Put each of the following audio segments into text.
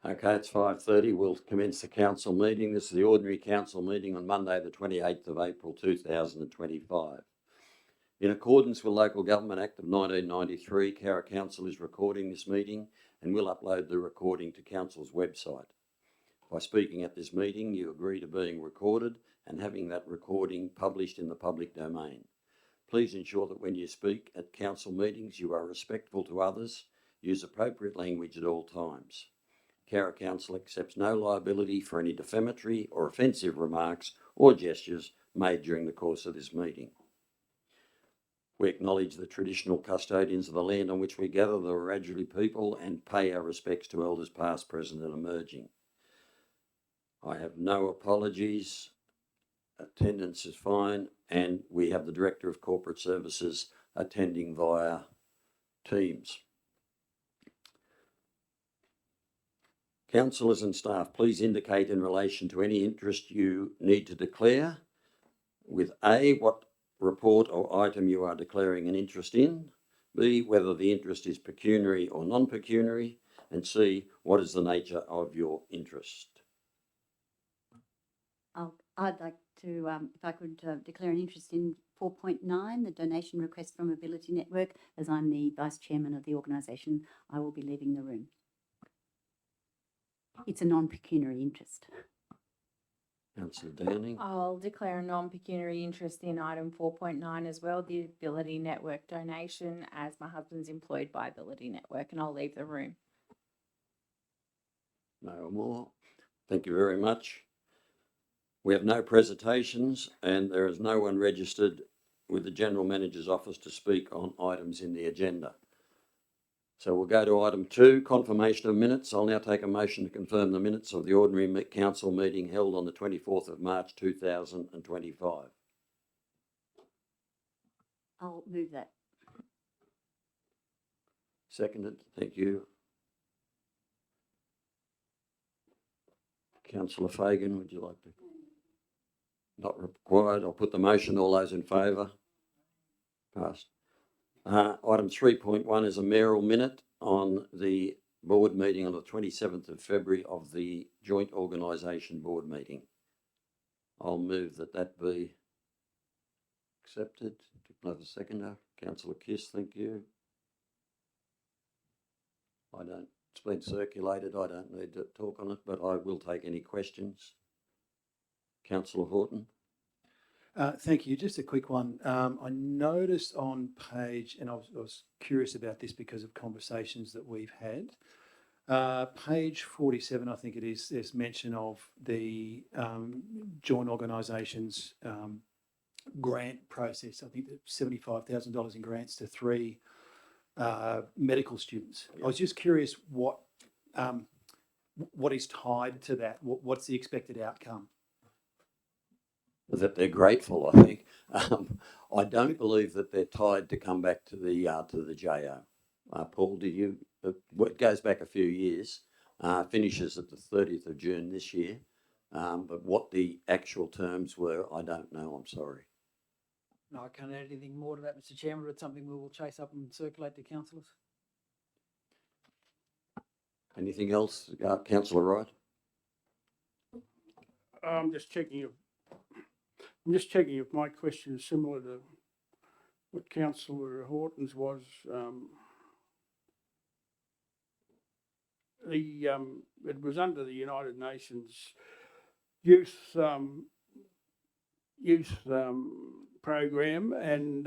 Okay, it's 5:30. We'll commence the council meeting. This is the ordinary council meeting on Monday, the 28th of April 2025. In accordance with Local Government Act of 1993, Cowra Council is recording this meeting and will upload the recording to Council's website. By speaking at this meeting, you agree to being recorded and having that recording published in the public domain. Please ensure that when you speak at council meetings, you are respectful to others, use appropriate language at all times. Cowra Council accepts no liability for any defamatory or offensive remarks or gestures made during the course of this meeting. We acknowledge the traditional custodians of the land on which we gather, the Wiradjuri people, and pay our respects to elders past, present and emerging. I have no apologies. Attendance is fine, and we have the Director of Corporate Services attending via Teams. Councillors and staff, please indicate in relation to any interest you need to declare with A, what report or item you are declaring an interest in, B, whether the interest is pecuniary or non-pecuniary, and C, what is the nature of your interest. I'd like to, if I could declare an interest in 4.9, the donation request from Ability Network. As I'm the Vice Chairman of the organisation, I will be leaving the room. It's a non-pecuniary interest. Councillor Downing. I'll declare a non-pecuniary interest in item 4.9 as well, the Ability Network donation, as my husband's employed by Ability Network, and I'll leave the room. No more. Thank you very much. We have no presentations and there is no one registered with the General Manager's office to speak on items in the agenda. So we'll go to item 2, confirmation of minutes. I'll now take a motion to confirm the minutes of the ordinary council meeting held on the 24th of March 2025. I'll move that. Seconded. Thank you. Councillor Fagan, would you like to? Not required. I'll put the motion. All those in favour? Passed. Item 3.1 is a mayoral minute on the board meeting on the 27th of February of the joint organisation board meeting. I'll move that be accepted. Another seconder. Councillor Kiss, thank you. It's been circulated. I don't need to talk on it, but I will take any questions. Councillor Horton. Thank you. Just a quick one. I noticed on page, and I was curious about this because of conversations that we've had. Page 47, I think it is, there's mention of the joint organisations grant process. I think that $75,000 in grants to 3 medical students. Yeah. I was just curious what is tied to that. What's the expected outcome? That they're grateful, I think. I don't believe that they're tied to come back to the JO. Paul, do you? It goes back a few years. Finishes at the 30th of June this year. But what the actual terms were, I don't know. I'm sorry. No, I can't add anything more to that, Mr. Chairman. It's something we will chase up and circulate to councillors. Anything else, Councillor Wright? I'm just checking if my question is similar to what Councillor Horton's was. It was under the United Nations Youth program, and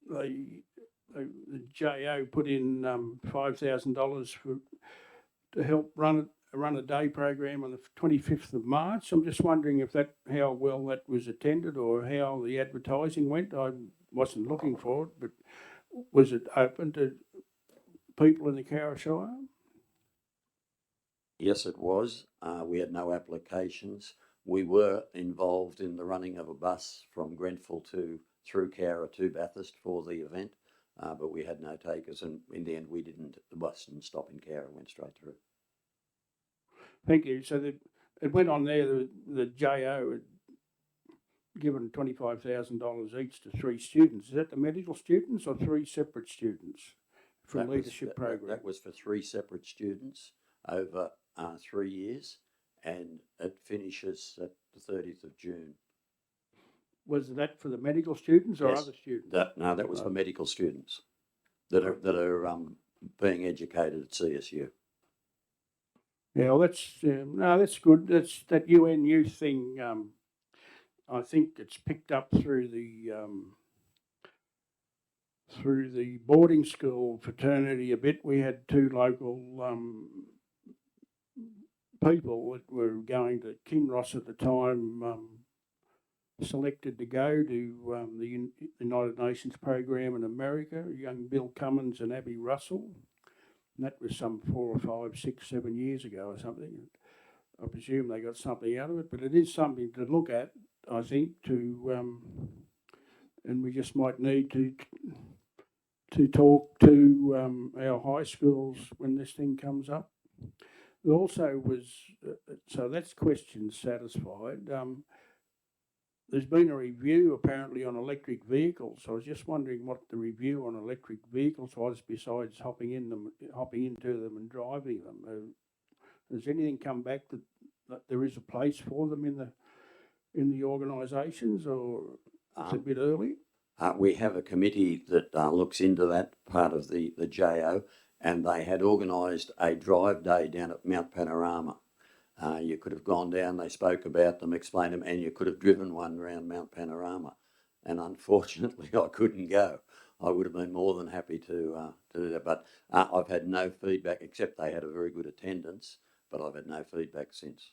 the JO put in $5,000 to help run a day program on the 25th of March. I'm just wondering how well that was attended or how the advertising went. I wasn't looking for it, but was it open to people in the Cowra Shire? Yes, it was. We had no applications. We were involved in the running of a bus from Grenfell through Cowra to Bathurst for the event, but we had no takers, and in the end the bus didn't stop in Cowra, went straight through. Thank you. So it went on there, the JO had given $25,000 each to 3 students. Is that the medical students or 3 separate students from leadership program? That was for 3 separate students. over 3 years, and it finishes at the 30th of June. Was that for the medical students or Yes. other students? That was for medical students that are being educated at CSU. Yeah, well, that's good. That's that UN youth thing. I think it's picked up through the boarding school fraternity a bit. We had two local people that were going to Kinross at the time, selected to go to the United Nations program in America. Young Bill Cummins and Abby Russell. And that was some 4 or 5, 6, 7 years ago or something. I presume they got something out of it, but it is something to look at, I think, and we just might need to talk to our high schools when this thing comes up. It also was, so that's question satisfied. There's been a review apparently on electric vehicles. I was just wondering what the review on electric vehicles was besides hopping into them and driving them. Has anything come back that there is a place for them in the organisations, or it's a bit early? We have a committee that looks into that part of the JO, and they had organised a drive day down at Mount Panorama. You could have gone down, they spoke about them, explained them, and you could have driven one around Mount Panorama. And unfortunately, I couldn't go. I would have been more than happy to do that, but I've had no feedback, except they had a very good attendance, but I've had no feedback since.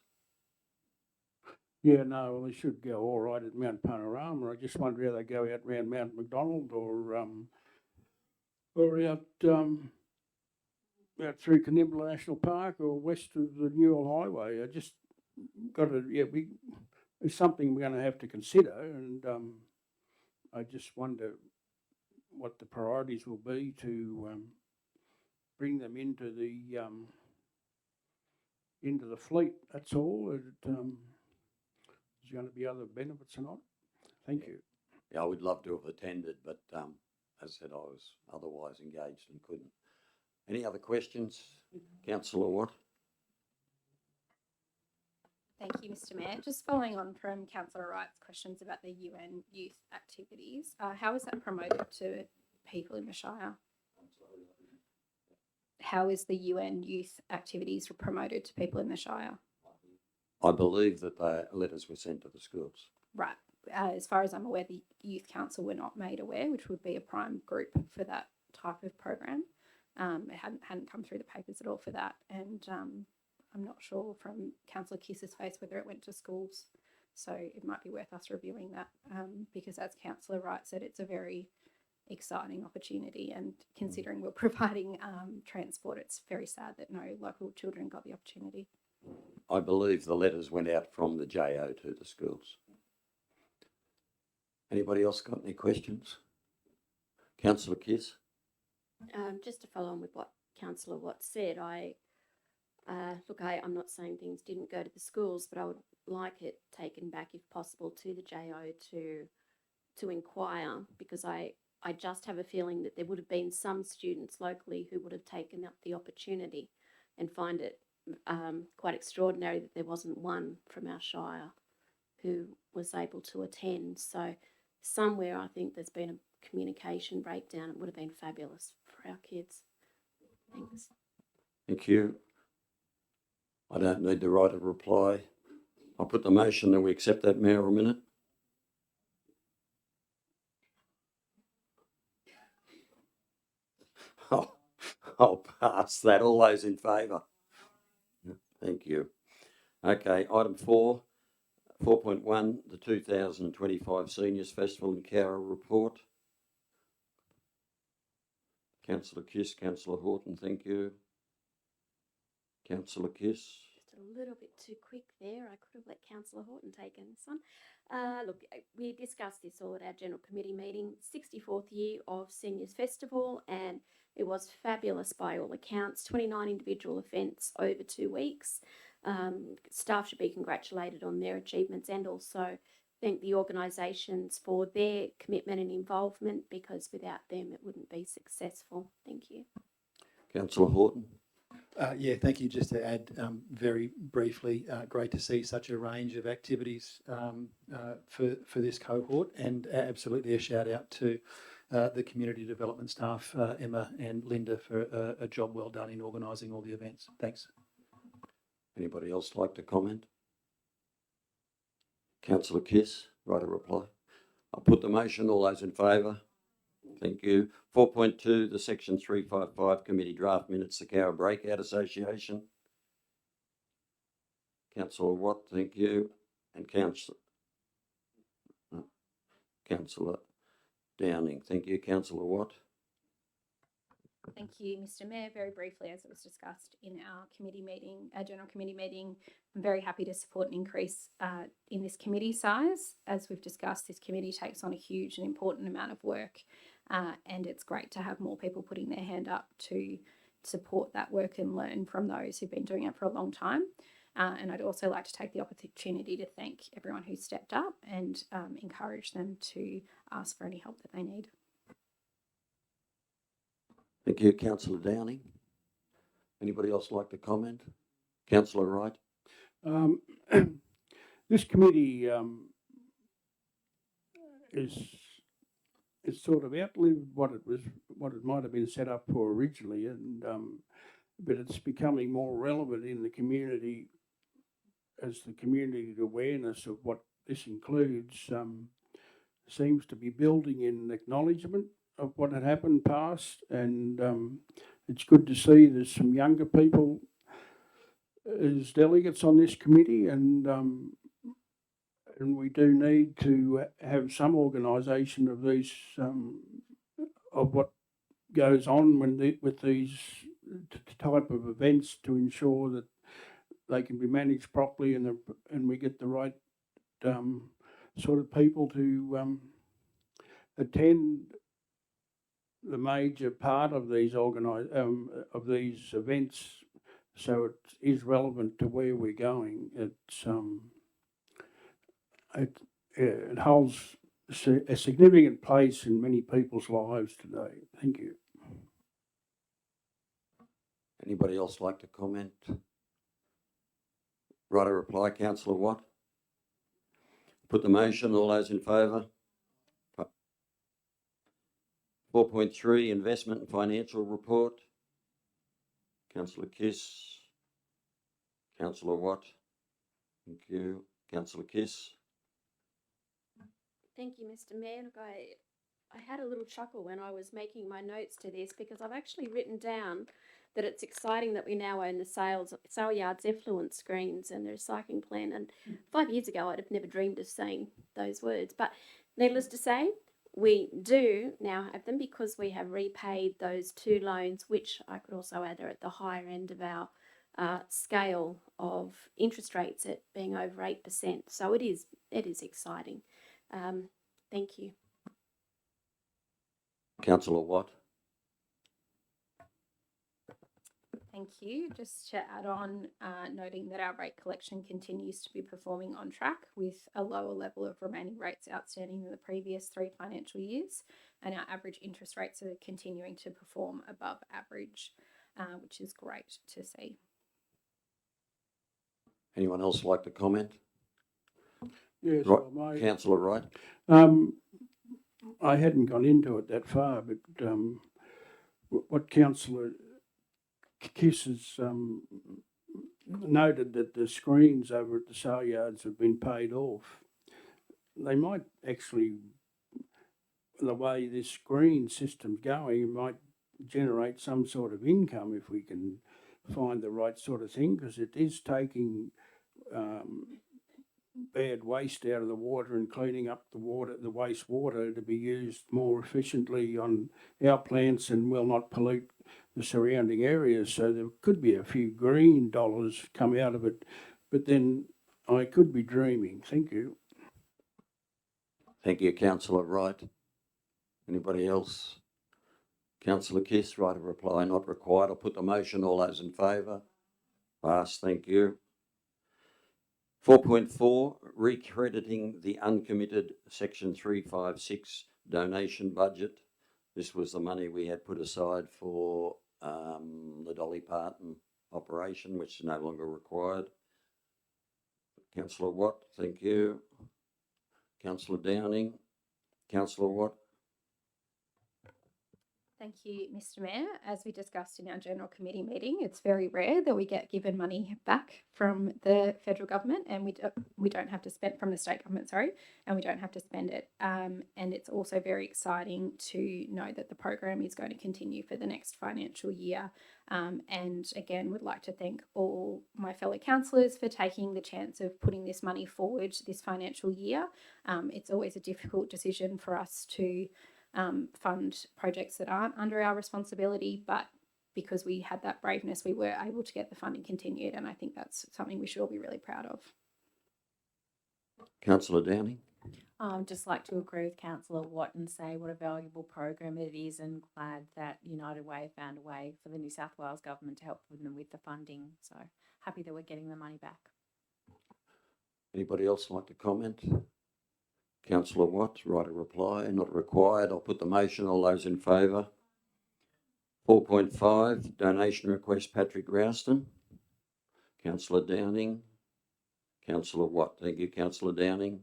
Yeah, no, well, they should go all right at Mount Panorama. I just wonder how they go out round Mount Macdonald or out through Conimbla National Park or west of the Newell Highway. I just got to, it's something we're going to have to consider, and I just wonder what the priorities will be to bring them into the fleet. That's all. Is going to be other benefits or not? Thank you. Yeah, I would love to have attended, but as I said, I was otherwise engaged and couldn't. Any other questions? Councillor Watt? Thank you, Mr. Mayor. Just following on from Councillor Wright's questions about the UN youth activities, how is that promoted to people in the Shire? How is the UN youth activities promoted to people in the Shire? I believe that the letters were sent to the schools. Right. As far as I'm aware, the Youth Council were not made aware, which would be a prime group for that type of program. It hadn't come through the papers at all for that, and I'm not sure from Councillor Kiss's face whether it went to schools. So it might be worth us reviewing that because, as Councillor Wright said, it's a very exciting opportunity, and considering we're providing transport, it's very sad that no local children got the opportunity. I believe the letters went out from the JO to the schools. Anybody else got any questions? Councillor Kiss? Just to follow on with what Councillor Watt said, I'm not saying things didn't go to the schools, but I would like it taken back, if possible, to the JO to inquire, because I just have a feeling that there would have been some students locally who would have taken up the opportunity, and find it quite extraordinary that there wasn't one from our Shire who was able to attend. So somewhere I think there's been a communication breakdown. It would have been fabulous for our kids. Thanks. Thank you. I don't need to write a reply. I'll put the motion that we accept that, Mayor, a minute. I'll pass that. All those in favour? Thank you. Okay, item 4.1, the 2025 Seniors Festival in Cowra report. Councillor Kiss, Councillor Horton, thank you. Councillor Kiss. Just a little bit too quick there. I could have let Councillor Horton take in this one. Look, we discussed this all at our General Committee meeting, 64th year of Seniors Festival, and it was fabulous by all accounts. 29 individual events over 2 weeks. Staff should be congratulated on their achievements, and also thank the organisations for their commitment and involvement, because without them it wouldn't be successful. Thank you. Councillor Horton. Yeah, thank you. Just to add very briefly, great to see such a range of activities for this cohort, and absolutely a shout out to the community development staff, Emma and Linda, for a job well done in organising all the events. Thanks. Anybody else like to comment? Councillor Kiss, write a reply. I'll put the motion. All those in favour? Thank you. 4.2, the Section 355 Committee Draft Minutes, the Cowra Breakout Association. Councillor Watt, thank you. And Councillor Downing, thank you. Councillor Watt. Thank you, Mr. Mayor. Very briefly, as it was discussed in our committee meeting, our general committee meeting, I'm very happy to support an increase in this committee size. As we've discussed, this committee takes on a huge and important amount of work, and it's great to have more people putting their hand up to support that work and learn from those who've been doing it for a long time. And I'd also like to take the opportunity to thank everyone who stepped up and encourage them to ask for any help that they need. Thank you. Councillor Downing. Anybody else like to comment? Councillor Wright. This committee is sort of outlived what it might have been set up for originally, and but it's becoming more relevant in the community as the community awareness of what this includes seems to be building in acknowledgement of what had happened past, and it's good to see there's some younger people as delegates on this committee, and we do need to have some organisation of these of what goes on with these type of events to ensure that they can be managed properly and we get the right sort of people to attend the major part of these of these events, so it is relevant to where we're going. It holds a significant place in many people's lives today. Thank you. Anybody else like to comment? Write a reply. Councillor Watt. Put the motion. All those in favour? 4.3, Investment and Financial Report. Councillor Kiss. Councillor Watt. Thank you. Councillor Kiss. Thank you, Mr. Mayor. Look, I had a little chuckle when I was making my notes to this because I've actually written down that it's exciting that we now own the sale yards effluent screens and the recycling plan. And 5 years ago, I'd have never dreamed of saying those words. But needless to say, we do now have them because we have repaid those 2 loans, which I could also add are at the higher end of our scale of interest rates at being over 8%. So it is exciting. Thank you. Councillor Watt. Thank you. Just to add on, noting that our rate collection continues to be performing on track with a lower level of remaining rates outstanding than the previous 3 financial years, and our average interest rates are continuing to perform above average, which is great to see. Anyone else like to comment? Yes, Right. well, Councillor Wright. I hadn't gone into it that far, but what Councillor Kiss has noted that the screens over at the sale yards have been paid off. They might actually, the way this screen system's going, might generate some sort of income if we can find the right sort of thing, because it is taking bad waste out of the water and cleaning up the wastewater to be used more efficiently on our plants and will not pollute the surrounding areas. So there could be a few green dollars come out of it, but then I could be dreaming. Thank you. Thank you, Councillor Wright. Anybody else? Councillor Kiss, write a reply. Not required. I'll put the motion. All those in favour? Pass. Thank you. 4.4, recrediting the uncommitted Section 356 donation budget. This was the money we had put aside for the Dolly Parton operation, which is no longer required. Councillor Watt, thank you. Councillor Downing. Councillor Watt. Thank you, Mr. Mayor. As we discussed in our general committee meeting, it's very rare that we get given money back from the federal government, and we don't have to spend from the state government, sorry, and we don't have to spend it. And it's also very exciting to know that the program is going to continue for the next financial year. And again, would like to thank all my fellow councillors for taking the chance of putting this money forward this financial year. It's always a difficult decision for us to fund projects that aren't under our responsibility, but because we had that braveness, we were able to get the funding continued, and I think that's something we should all be really proud of. Councillor Downing. Just like to agree with Councillor Watt and say what a valuable program it is, and glad that United Way found a way for the New South Wales government to help them with the funding. So happy that we're getting the money back. Anybody else like to comment? Councillor Watt, right of reply, not required. I'll put the motion. All those in favour? 4.5, donation request, Patrick Rouston. Councillor Downing. Councillor Watt, thank you. Councillor Downing.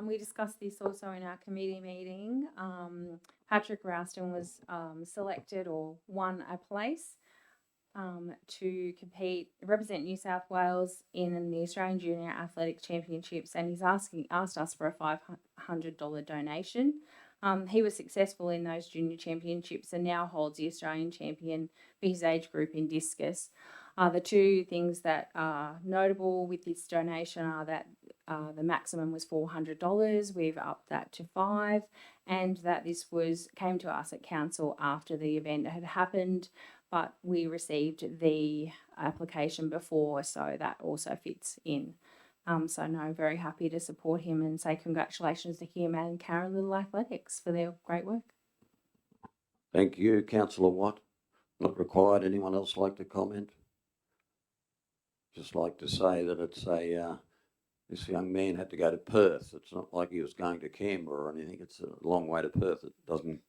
We discussed this also in our committee meeting. Patrick Rouston was selected or won a place to represent New South Wales in the Australian Junior Athletic Championships, and he's asked us for a $500 donation. He was successful in those junior championships and now holds the Australian champion for his age group in discus. The two things that are notable with this donation are that the maximum was $400. We've upped that to $500, and that this came to us at council after the event had happened, but we received the application before, so that also fits in. So no, very happy to support him and say congratulations to him and Cowra Little Athletics for their great work. Thank you. Councillor Watt, not required. Anyone else like to comment? Just like to say that it's this young man had to go to Perth. It's not like he was going to Canberra or anything. It's a long way to Perth. It doesn't,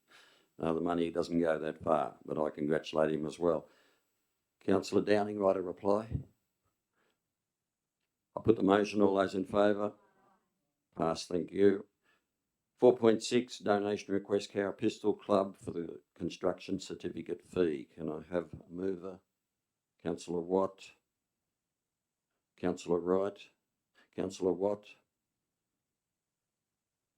the money doesn't go that far, but I congratulate him as well. Councillor Downing, right of reply. I'll put the motion. All those in favour? Pass, thank you. 4.6, donation request, Cowra Pistol Club for the construction certificate fee. Can I have a mover? Councillor Watt. Councillor Wright. Councillor Watt.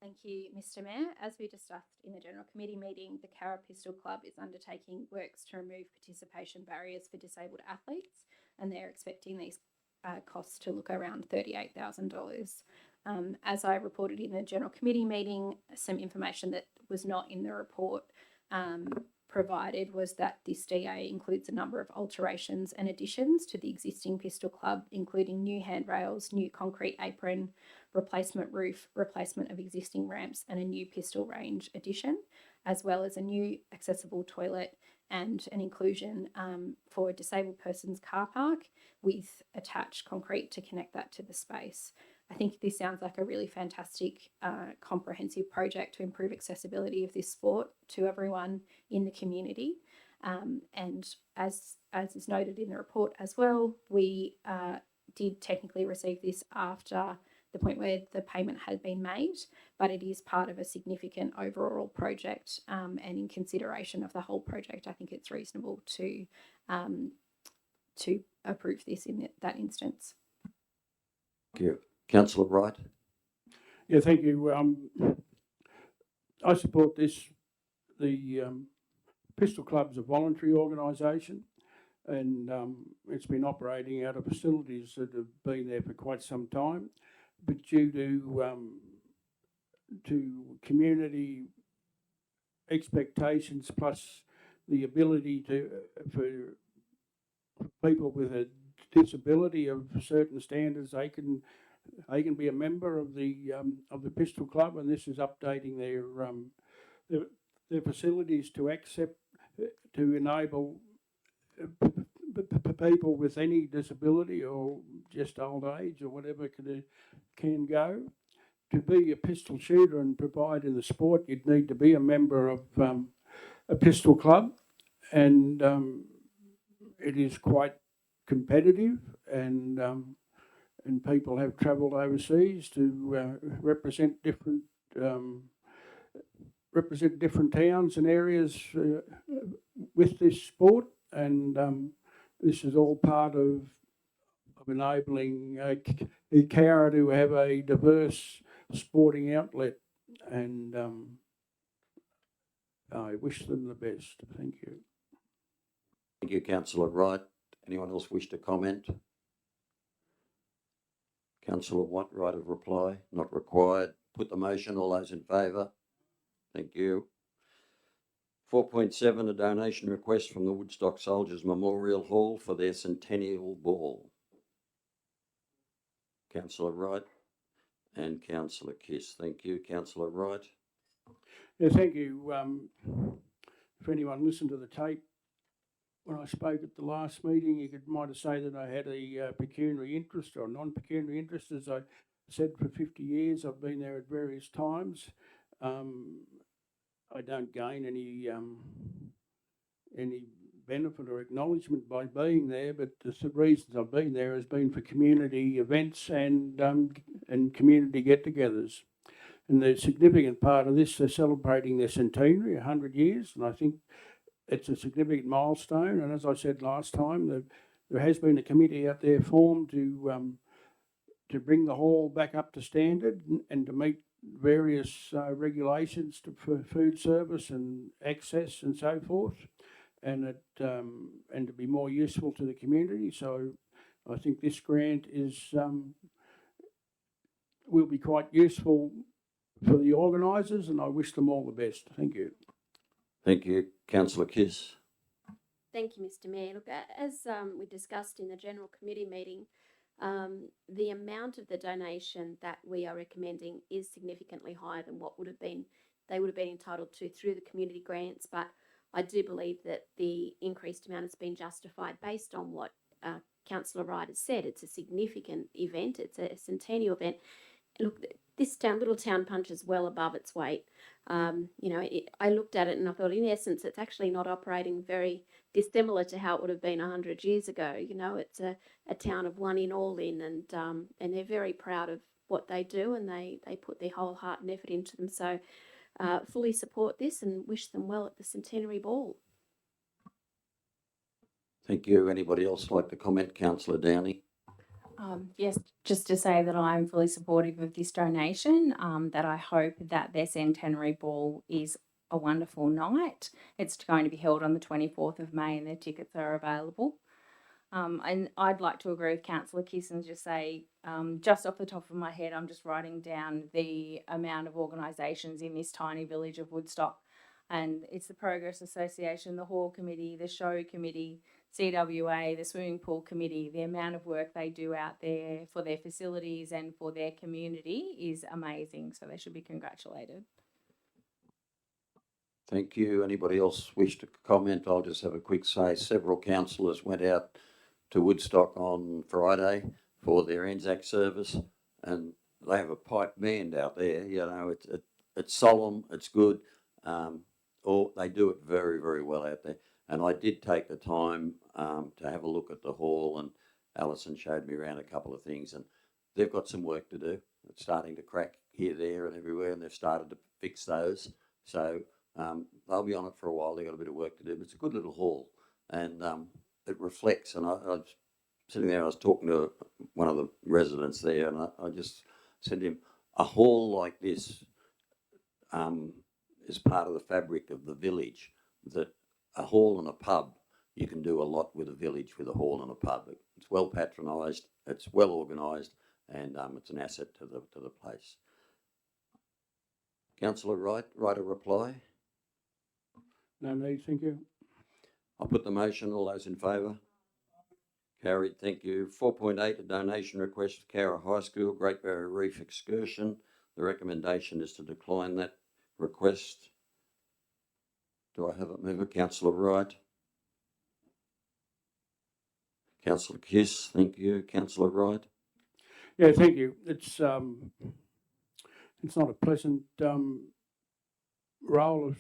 Thank you, Mr. Mayor. As we discussed in the General Committee meeting, the Cowra Pistol Club is undertaking works to remove participation barriers for disabled athletes, and they're expecting these costs to look around $38,000. As I reported in the General Committee meeting, some information that was not in the report provided was that this DA includes a number of alterations and additions to the existing Pistol Club, including new handrails, new concrete apron, replacement roof, replacement of existing ramps, and a new pistol range addition, as well as a new accessible toilet and an inclusion for a disabled person's car park with attached concrete to connect that to the space. I think this sounds like a really fantastic, comprehensive project to improve accessibility of this sport to everyone in the community. And as is noted in the report as well, we did technically receive this after the point where the payment had been made, but it is part of a significant overall project, and in consideration of the whole project, I think it's reasonable to approve this in that instance. Thank you. Councillor Wright. Yeah, thank you. I support this. The Pistol Club's a voluntary organisation, and it's been operating out of facilities that have been there for quite some time, but due to community expectations plus the ability for people with a disability of certain standards, they can be a member of the Pistol Club, and this is updating their facilities to enable people with any disability or just old age or whatever can go. To be a pistol shooter and provide in the sport, you'd need to be a member of a Pistol Club, and it is quite competitive, and people have travelled overseas to um, represent different towns and areas with this sport, and this is all part of enabling Cowra to have a diverse sporting outlet, and I wish them the best. Thank you. Thank you, Councillor Wright. Anyone else wish to comment? Councillor Watt, right of reply? Not required. Put the motion. All those in favour? Thank you. 4.7, a donation request from the Woodstock Soldiers Memorial Hall for their centennial ball. Councillor Wright and Councillor Kiss. Thank you. Councillor Wright. Yeah, thank you. If anyone listened to the tape when I spoke at the last meeting, you might have said that I had a pecuniary interest or non-pecuniary interest. As I said, for 50 years, I've been there at various times. I don't gain any benefit or acknowledgement by being there, but the reasons I've been there has been for community events and community get-togethers. And the significant part of this, they're celebrating their centenary, 100 years, and I think it's a significant milestone. And as I said last time, there has been a committee out there formed to bring the hall back up to standard and to meet various regulations for food service and access and so forth, and to be more useful to the community. So I think this grant will be quite useful for the organisers, and I wish them all the best. Thank you. Thank you. Councillor Kiss. Thank you, Mr. Mayor. Look, as we discussed in the general committee meeting, the amount of the donation that we are recommending is significantly higher than what they would have been entitled to through the community grants. But I do believe that the increased amount has been justified based on what Councillor Wright has said. It's a significant event. It's a centennial event. Look, this little town punches well above its weight. I looked at it and I thought, in essence, it's actually not operating very dissimilar to how it would have been 100 years ago. It's a town of one in, all in, and they're very proud of what they do, and they put their whole heart and effort into them. So fully support this and wish them well at the centenary ball. Thank you. Anybody else like to comment? Councillor Downey. Yes, just to say that I'm fully supportive of this donation, that I hope that their centenary ball is a wonderful night. It's going to be held on the 24th of May and their tickets are available. And I'd like to agree with Councillor Kiss and just say, just off the top of my head, I'm just writing down the amount of organisations in this tiny village of Woodstock. And it's the Progress Association, the Hall Committee, the Show Committee, CWA, the Swimming Pool Committee. The amount of work they do out there for their facilities and for their community is amazing. So they should be congratulated. Thank you. Anybody else wish to comment? I'll just have a quick say. Several councillors went out to Woodstock on Friday for their Anzac service, and they have a pipe band out there. It's solemn, it's good. They do it very, very well out there. And I did take the time to have a look at the hall, and Alison showed me around a couple of things, and they've got some work to do. It's starting to crack here, there and everywhere, and they've started to fix those. So they'll be on it for a while. They've got a bit of work to do, but it's a good little hall, and it reflects. And I was sitting there, I was talking to one of the residents there, and I just said to him, a hall like this is part of the fabric of the village, that a hall and a pub, you can do a lot with a village with a hall and a pub. It's well patronised, it's well organised, and it's an asset to the place. Councillor Wright, right a reply? No need, thank you. I'll put the motion. All those in favour? Carried, thank you. 4.8, a donation request for Cowra High School, Great Barrier Reef excursion. The recommendation is to decline that request. Do I have a mover? Councillor Wright. Councillor Kiss, thank you. Councillor Wright. Yeah, thank you. It's not a pleasant role of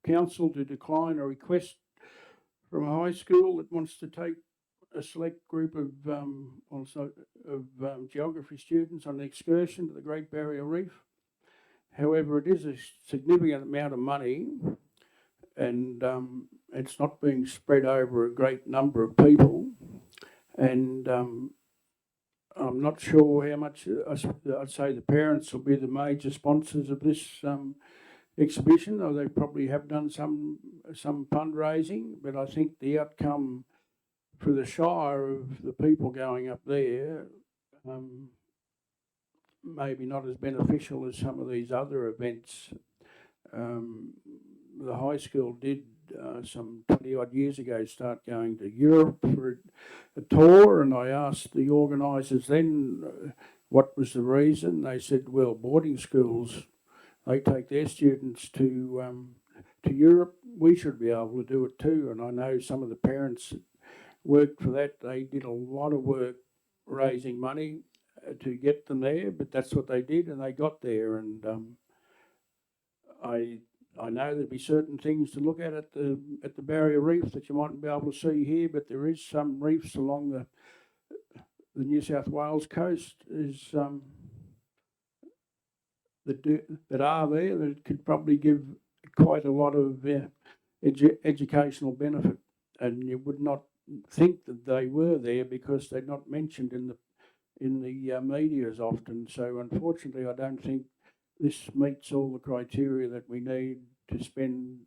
council to decline a request from a high school that wants to take a select group of geography students on an excursion to the Great Barrier Reef. However, it is a significant amount of money, and it's not being spread over a great number of people. And I'm not sure how much. I'd say the parents will be the major sponsors of this exhibition, or they probably have done some fundraising. But I think the outcome for the Shire of the people going up there maybe not as beneficial as some of these other events. The high school did some 20 odd years ago start going to Europe for a tour, and I asked the organisers then what was the reason. They said, well, boarding schools, they take their students to Europe. We should be able to do it too. And I know some of the parents that worked for that. They did a lot of work raising money to get them there, but that's what they did, and they got there. And I know there'd be certain things to look at the Barrier Reef that you mightn't be able to see here, but there is some reefs along the New South Wales coast that are there that could probably give quite a lot of educational benefit, and you would not think that they were there because they're not mentioned in the media as often. So unfortunately, I don't think this meets all the criteria that we need to spend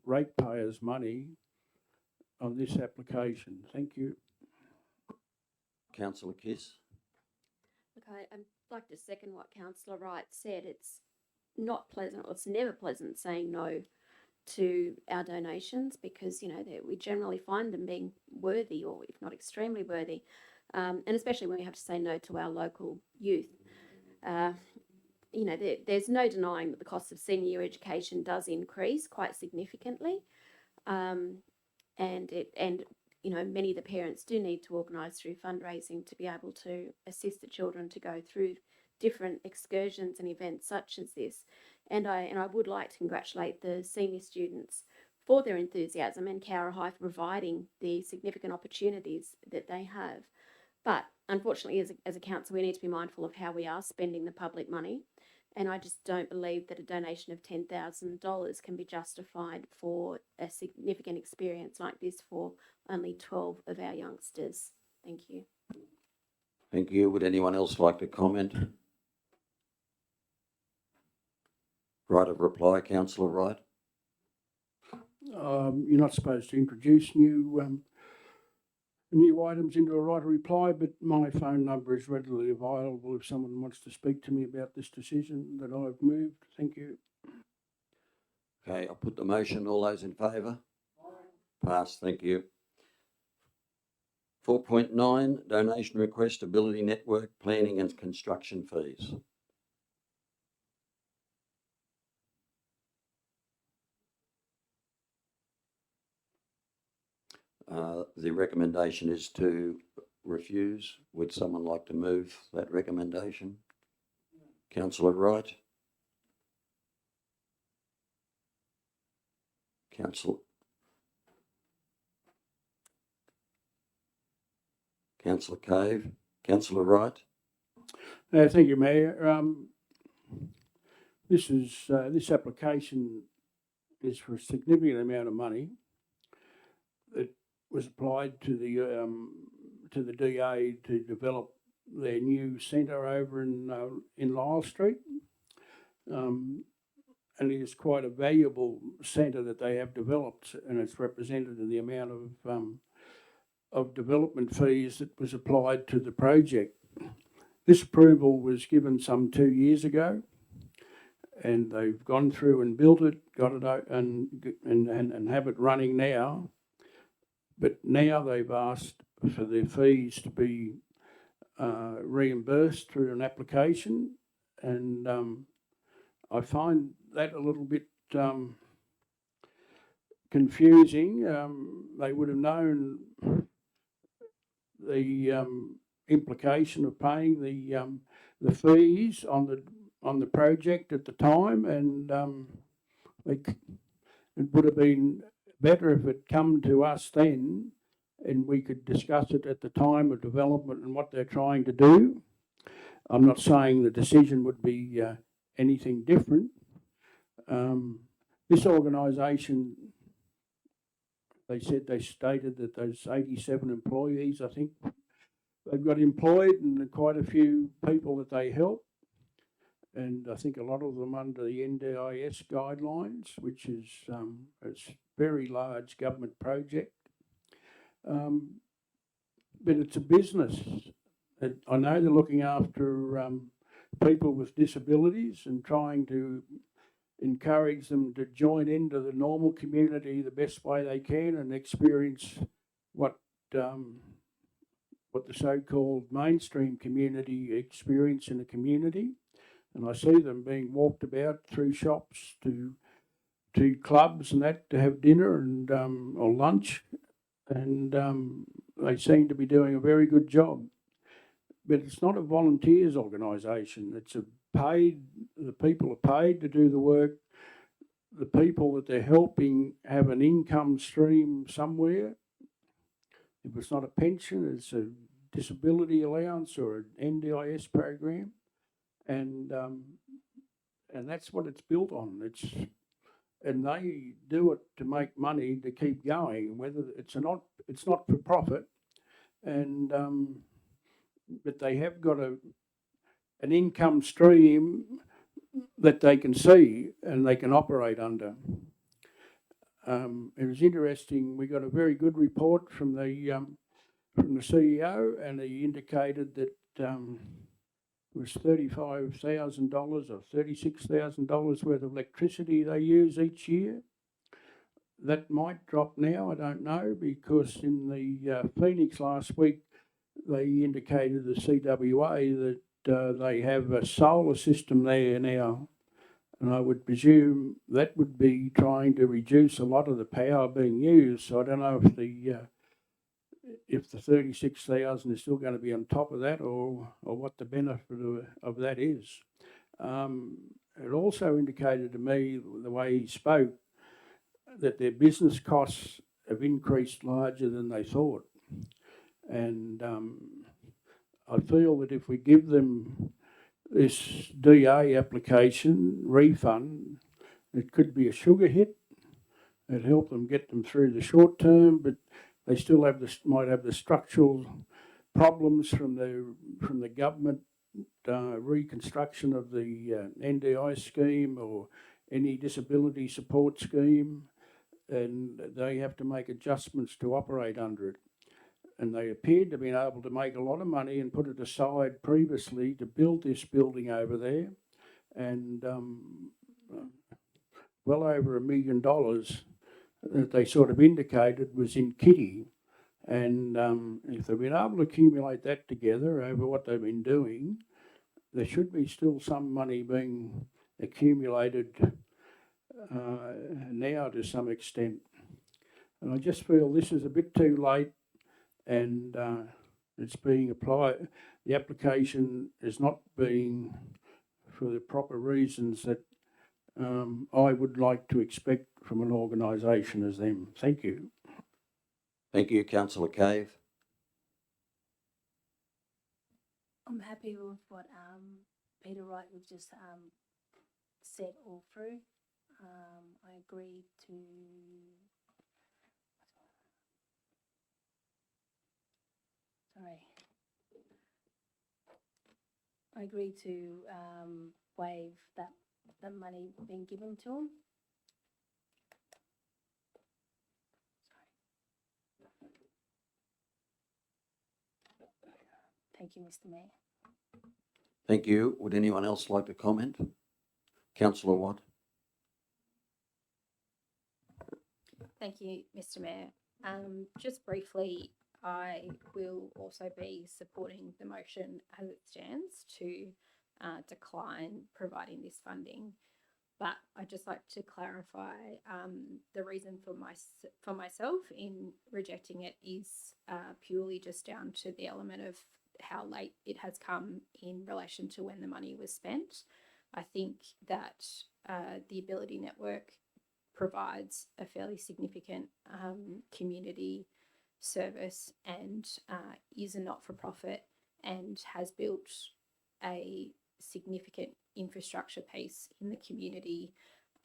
ratepayers' money on this application. Thank you. Councillor Kiss. Look, I'd like to second what Councillor Wright said. It's not pleasant, or it's never pleasant saying no to our donations, because, you know, we generally find them being worthy, or if not extremely worthy, and especially when we have to say no to our local youth. You know, there's no denying that the cost of senior year education does increase quite significantly, and you know, many of the parents do need to organise through fundraising to be able to assist the children to go through different excursions and events such as this. And I would like to congratulate the senior students for their enthusiasm, and Cowra High for providing the significant opportunities that they have. But unfortunately, as a council, we need to be mindful of how we are spending the public money. And I just don't believe that a donation of $10,000 can be justified for a significant experience like this for only 12 of our youngsters. Thank you. Thank you. Would anyone else like to comment? Right of reply, Councillor Wright. You're not supposed to introduce new items into a right of reply, but my phone number is readily available if someone wants to speak to me about this decision that I've moved. Thank you. Okay, I'll put the motion. All those in favour? Passed. Thank you. 4.9, donation request, Ability Network, planning and construction fees. The recommendation is to refuse. Would someone like to move that recommendation? Councillor Wright. Councillor Cave. Councillor Wright. Thank you, Mayor. This application is for a significant amount of money that was applied to the DA to develop their new centre over in Lyle Street, and it is quite a valuable centre that they have developed, and it's represented in the amount of development fees that was applied to the project. This approval was given some 2 years ago, and they've gone through and built it, got it out, and have it running now. But now they've asked for their fees to be reimbursed through an application, and I find that a little bit confusing. They would have known the implication of paying the fees on the project at the time, and it would have been better if it come to us then and we could discuss it at the time of development and what they're trying to do. I'm not saying the decision would be anything different. This organisation, they stated that those 87 employees, I think, they've got employed and quite a few people that they help. And I think a lot of them under the NDIS guidelines, which is a very large government project. But it's a business. I know they're looking after people with disabilities and trying to encourage them to join into the normal community the best way they can and experience what the so-called mainstream community experience in a community. And I see them being walked about through shops to clubs and that to have dinner and or lunch, and they seem to be doing a very good job. But it's not a volunteers organisation. It's a paid. The people are paid to do the work. The people that they're helping have an income stream somewhere. If it's not a pension, it's a disability allowance or an NDIS program, and that's what it's built on. And they do it to make money to keep going. Whether it's not for profit, and but they have got an income stream that they can see and they can operate under. It was interesting. We got a very good report from the CEO, and he indicated that it was $35,000 or $36,000 worth of electricity they use each year. That might drop now, I don't know, because in the Phoenix last week, they indicated the CWA that they have a solar system there now. And I would presume that would be trying to reduce a lot of the power being used. So I don't know if the 36,000 is still going to be on top of that, or what the benefit of that is. It also indicated to me, the way he spoke, that their business costs have increased larger than they thought. And I feel that if we give them this DA application refund, it could be a sugar hit. It'd help them get them through the short term, but they still might have the structural problems from the government reconstruction of the NDI scheme or any disability support scheme, and they have to make adjustments to operate under it. And they appeared to be able to make a lot of money and put it aside previously to build this building over there, and well over $1 million that they sort of indicated was in kitty. And if they've been able to accumulate that together over what they've been doing, there should be still some money being accumulated now to some extent. And I just feel this is a bit too late, and it's being applied. The application is not being for the proper reasons that I would like to expect from an organisation as them. Thank you. Thank you, Councillor Cave. I'm happy with what Peter Wright was just said all through. I agree to waive that money being given to them. Thank you, Mr. Mayor. Thank you. Would anyone else like to comment? Councillor Watt. Thank you, Mr. Mayor. Just briefly, I will also be supporting the motion as it stands to decline providing this funding. But I'd just like to clarify the reason for myself in rejecting it is purely just down to the element of how late it has come in relation to when the money was spent. I think that the Ability Network provides a fairly significant community service and is a not-for-profit and has built a significant infrastructure piece in the community.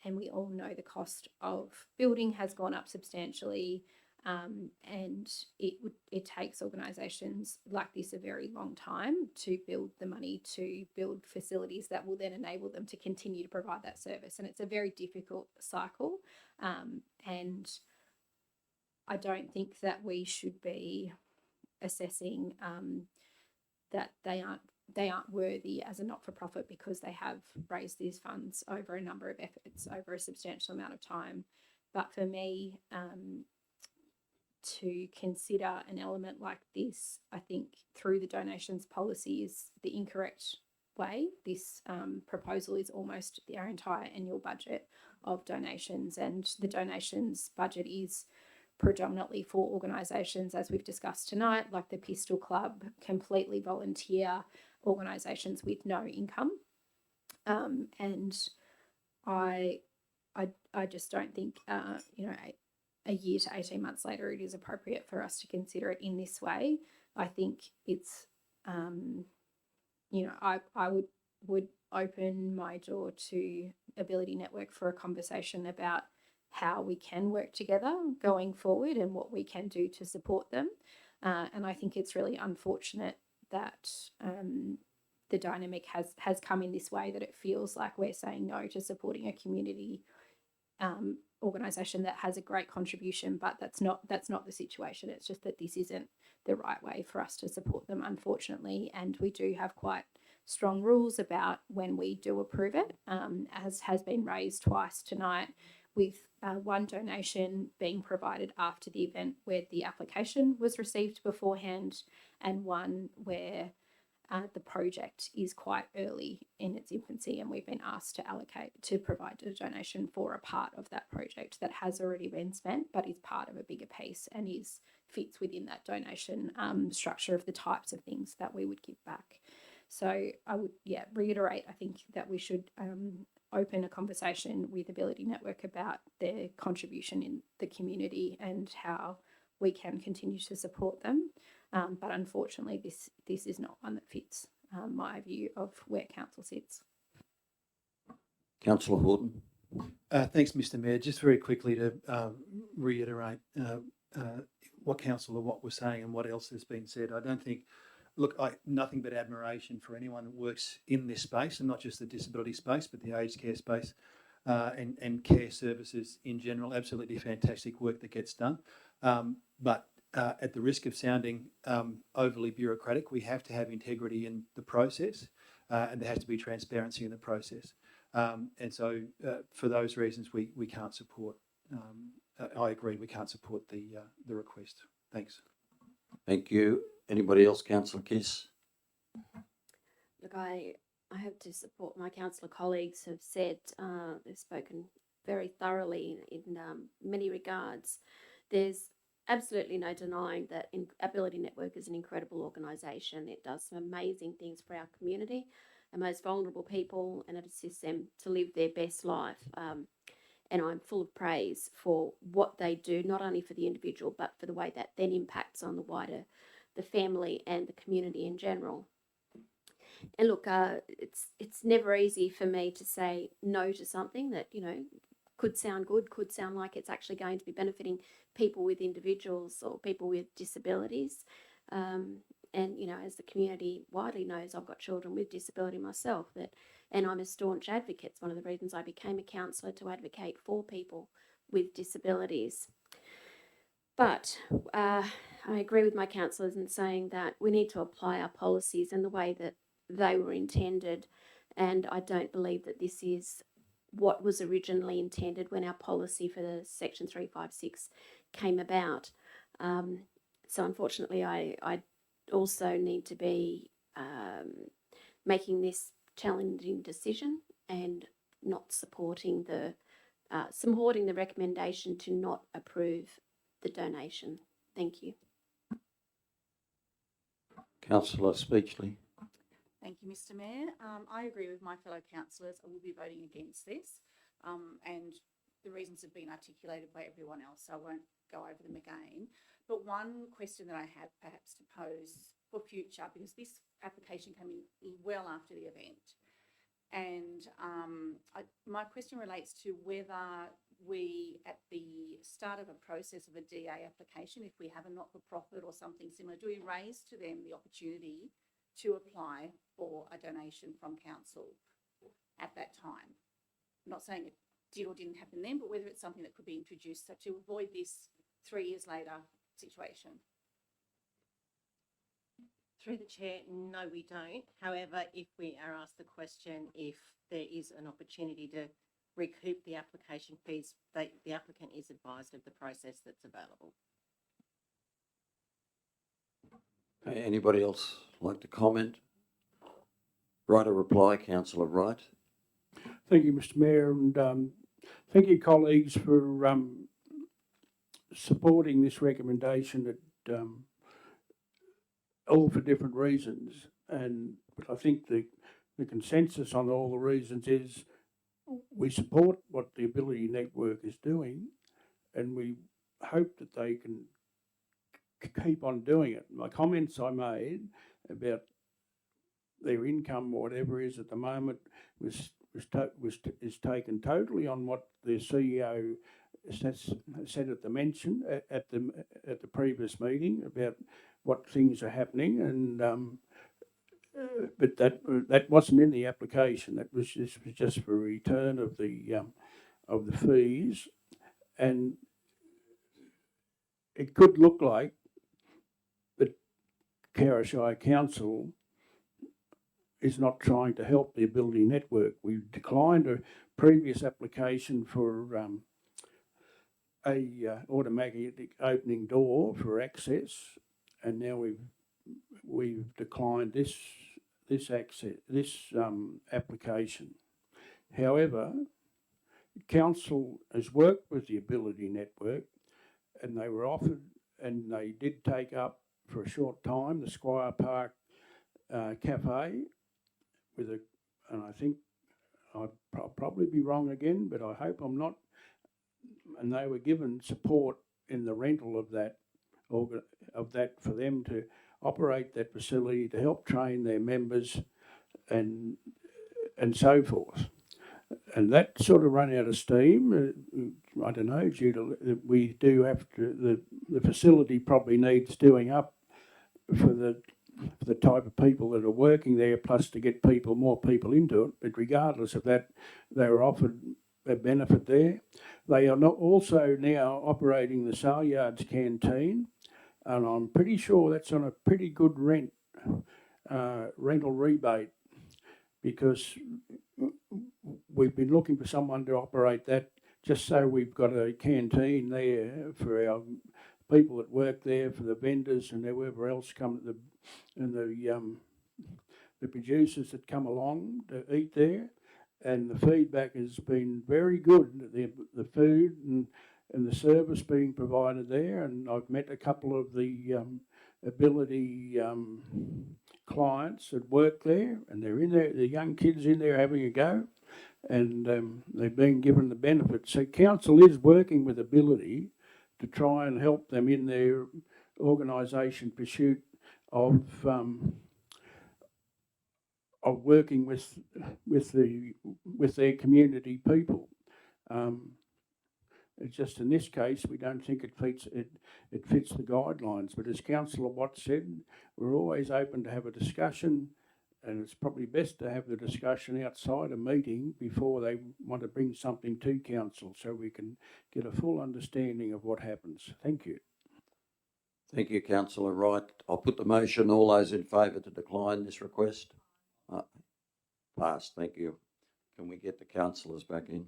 And we all know the cost of building has gone up substantially. And it takes organisations like this a very long time to build the money to build facilities that will then enable them to continue to provide that service. And it's a very difficult cycle. And I don't think that we should be assessing that they aren't worthy as a not-for-profit because they have raised these funds over a number of efforts over a substantial amount of time. But for me, to consider an element like this, I think through the donations policy is the incorrect way. This proposal is almost our entire annual budget of donations, and the donations budget is predominantly for organisations, as we've discussed tonight, like the Pistol Club, completely volunteer organisations with no income. And I just don't think, a year to 18 months later, it is appropriate for us to consider it in this way. I think it's, I would open my door to Ability Network for a conversation about how we can work together going forward and what we can do to support them. And I think it's really unfortunate that the dynamic has come in this way, that it feels like we're saying no to supporting a community organisation that has a great contribution, but that's not the situation. It's just that this isn't the right way for us to support them, unfortunately. And we do have quite strong rules about when we do approve it, as has been raised twice tonight, with one donation being provided after the event where the application was received beforehand, and one where the project is quite early in its infancy, and we've been asked to provide a donation for a part of that project that has already been spent, but is part of a bigger piece and fits within that donation structure of the types of things that we would give back. So I would, reiterate, I think that we should open a conversation with Ability Network about their contribution in the community and how we can continue to support them. But unfortunately, this is not one that fits my view of where council sits. Councillor Horton. Thanks, Mr. Mayor. Just very quickly to reiterate what Councillor Watt was saying and what else has been said. I don't think, nothing but admiration for anyone that works in this space, and not just the disability space, but the aged care space and care services in general. Absolutely fantastic work that gets done. But at the risk of sounding overly bureaucratic, we have to have integrity in the process, and there has to be transparency in the process. And so for those reasons, we can't support, I agree, we can't support the request. Thanks. Thank you. Anybody else? Councillor Kiss. Look, I have to support my councillor colleagues have said, they've spoken very thoroughly in many regards. There's absolutely no denying that Ability Network is an incredible organisation. It does some amazing things for our community, the most vulnerable people, and it assists them to live their best life. And I'm full of praise for what they do, not only for the individual, but for the way that then impacts on the family and the community in general. And look, it's never easy for me to say no to something that, could sound good, could sound like it's actually going to be benefiting people with individuals or people with disabilities. And, as the community widely knows, I've got children with disability myself, and I'm a staunch advocate. It's one of the reasons I became a councillor, to advocate for people with disabilities. But I agree with my councillors in saying that we need to apply our policies in the way that they were intended. And I don't believe that this is what was originally intended when our policy for the Section 356 came about. So unfortunately, I also need to be making this challenging decision and not supporting the recommendation to not approve the donation. Thank you. Councillor Speechley. Thank you, Mr. Mayor. I agree with my fellow councillors. I will be voting against this. And the reasons have been articulated by everyone else, so I won't go over them again. But one question that I have perhaps to pose for future, because this application came in well after the event, and my question relates to whether we, at the start of a process of a DA application, if we have a not-for-profit or something similar, do we raise to them the opportunity to apply for a donation from council at that time? I'm not saying it did or didn't happen then, but whether it's something that could be introduced so to avoid this 3 years later situation. Through the chair, no, we don't. However, if we are asked the question if there is an opportunity to recoup the application fees, the applicant is advised of the process that's available. Anybody else like to comment? Right, a reply, Councillor Wright. Thank you, Mr Mayor, and thank you, colleagues, for supporting this recommendation at all for different reasons. But I think the consensus on all the reasons is we support what the Ability Network is doing, and we hope that they can keep on doing it. My comments I made about their income or whatever is at the moment is taken totally on what the CEO said at the previous meeting about what things are happening, and but that wasn't in the application. This was just for return of the fees, and it could look like the Cowra Shire Council is not trying to help the Ability Network. We declined a previous application for a automatic opening door for access, and now we've declined this application. However, council has worked with the Ability Network, and they were offered, and they did take up for a short time the Squire Park Cafe and I think I'll probably be wrong again, but I hope I'm not. And they were given support in the rental of that for them to operate that facility, to help train their members and so forth. And that sort of run out of steam. I don't know, due to we do have to, the facility probably needs doing up for the type of people that are working there, plus to get more people into it. But regardless of that, they were offered a benefit there. They are not also now operating the Sale Yards canteen, and I'm pretty sure that's on a pretty good rental rebate, because we've been looking for someone to operate that, just so we've got a canteen there for our people that work there, for the vendors and whoever else come and the producers that come along to eat there. And the feedback has been very good. The food and the service being provided there, and I've met a couple of the Ability clients that work there, and they're in there. The young kids in there having a go, and they've been given the benefits. So council is working with Ability to try and help them in their organisation pursuit of working with their community people. It's just in this case we don't think it fits the guidelines. But as Councillor Watt said, we're always open to have a discussion, and it's probably best to have the discussion outside a meeting before they want to bring something to council, so we can get a full understanding of what happens. Thank you. Thank you, Councillor Wright. I'll put the motion. All those in favour to decline this request? Passed. Thank you. Can we get the councillors back in?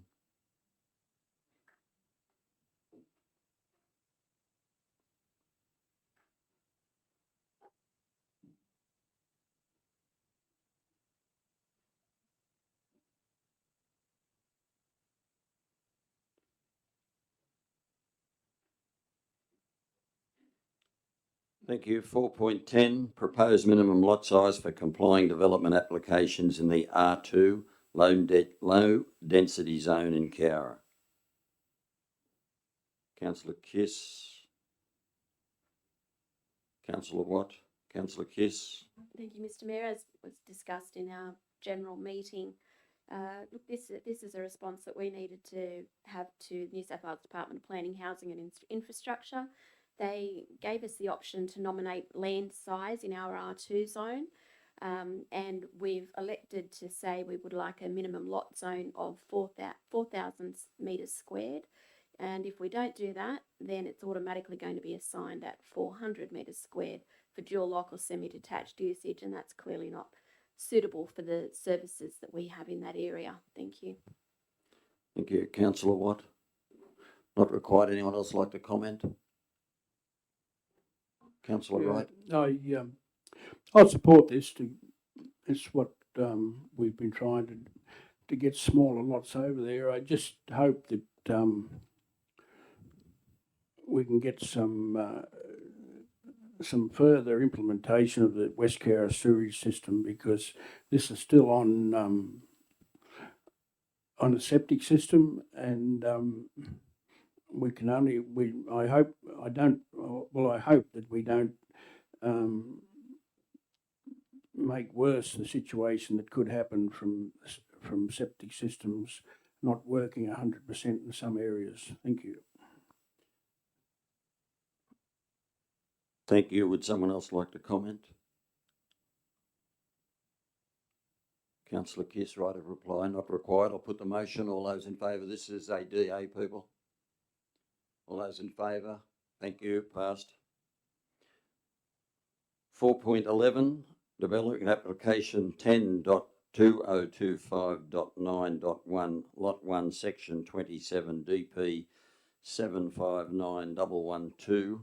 Thank you. 4.10, proposed minimum lot size for complying development applications in the R2 low density zone in Cowra. Councillor Kiss. Councillor Watt. Councillor Kiss. Thank you, Mr. Mayor. As was discussed in our general meeting, look, this is a response that we needed to have to New South Wales Department of Planning, Housing and Infrastructure. They gave us the option to nominate land size in our R2 zone, and we've elected to say we would like a minimum lot zone of 4,000 metres squared. And if we don't do that, then it's automatically going to be assigned at 400 metres squared for dual lock or semi-detached usage, and that's clearly not suitable for the services that we have in that area. Thank you. Thank you. Councillor Watt. Not required. Anyone else like to comment? Councillor Wright. I support this. It's what we've been trying to get smaller lots over there. I just hope that we can get some further implementation of the West Cowra sewage system, because this is still on a septic system, and we can only I hope that we don't make worse the situation that could happen from septic systems not working 100% in some areas. Thank you. Thank you. Would someone else like to comment? Councillor Kiss, right of reply, not required. I'll put the motion. All those in favour. This is a DA, people. All those in favour. Thank you. Passed. 4.11, development application 10.2025.9.1, lot 1, section 27, DP 759112.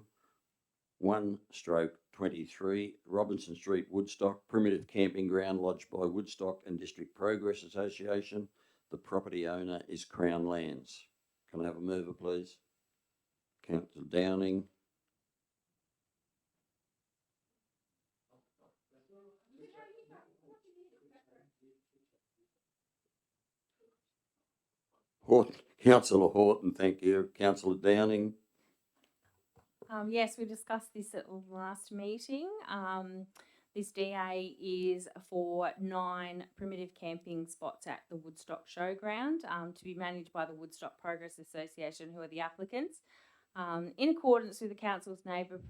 1/23, Robinson Street, Woodstock, primitive camping ground lodged by Woodstock and District Progress Association. The property owner is Crown Lands. Can I have a mover, please? Councillor Downing. Councillor Horton, thank you. Councillor Downing. Yes, we discussed this at the last meeting. This DA is for 9 primitive camping spots at the Woodstock Showground, to be managed by the Woodstock Progress Association, who are the applicants. In accordance with the Council's neighbour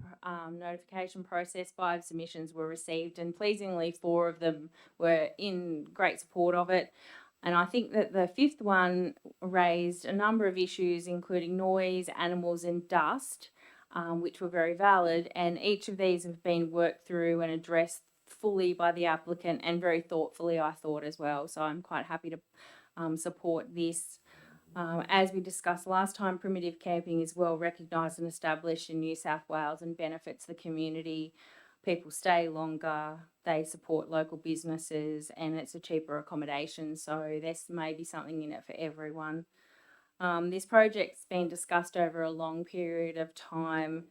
notification process, 5 submissions were received, and pleasingly 4 of them were in great support of it. And I think that the 5th one raised a number of issues, including noise, animals and dust, which were very valid, and each of these have been worked through and addressed fully by the applicant, and very thoughtfully, I thought, as well. So I'm quite happy to support this. As we discussed last time, primitive camping is well recognised and established in New South Wales and benefits the community. People stay longer, they support local businesses, and it's a cheaper accommodation. So this may be something in it for everyone. This project's been discussed over a long period of time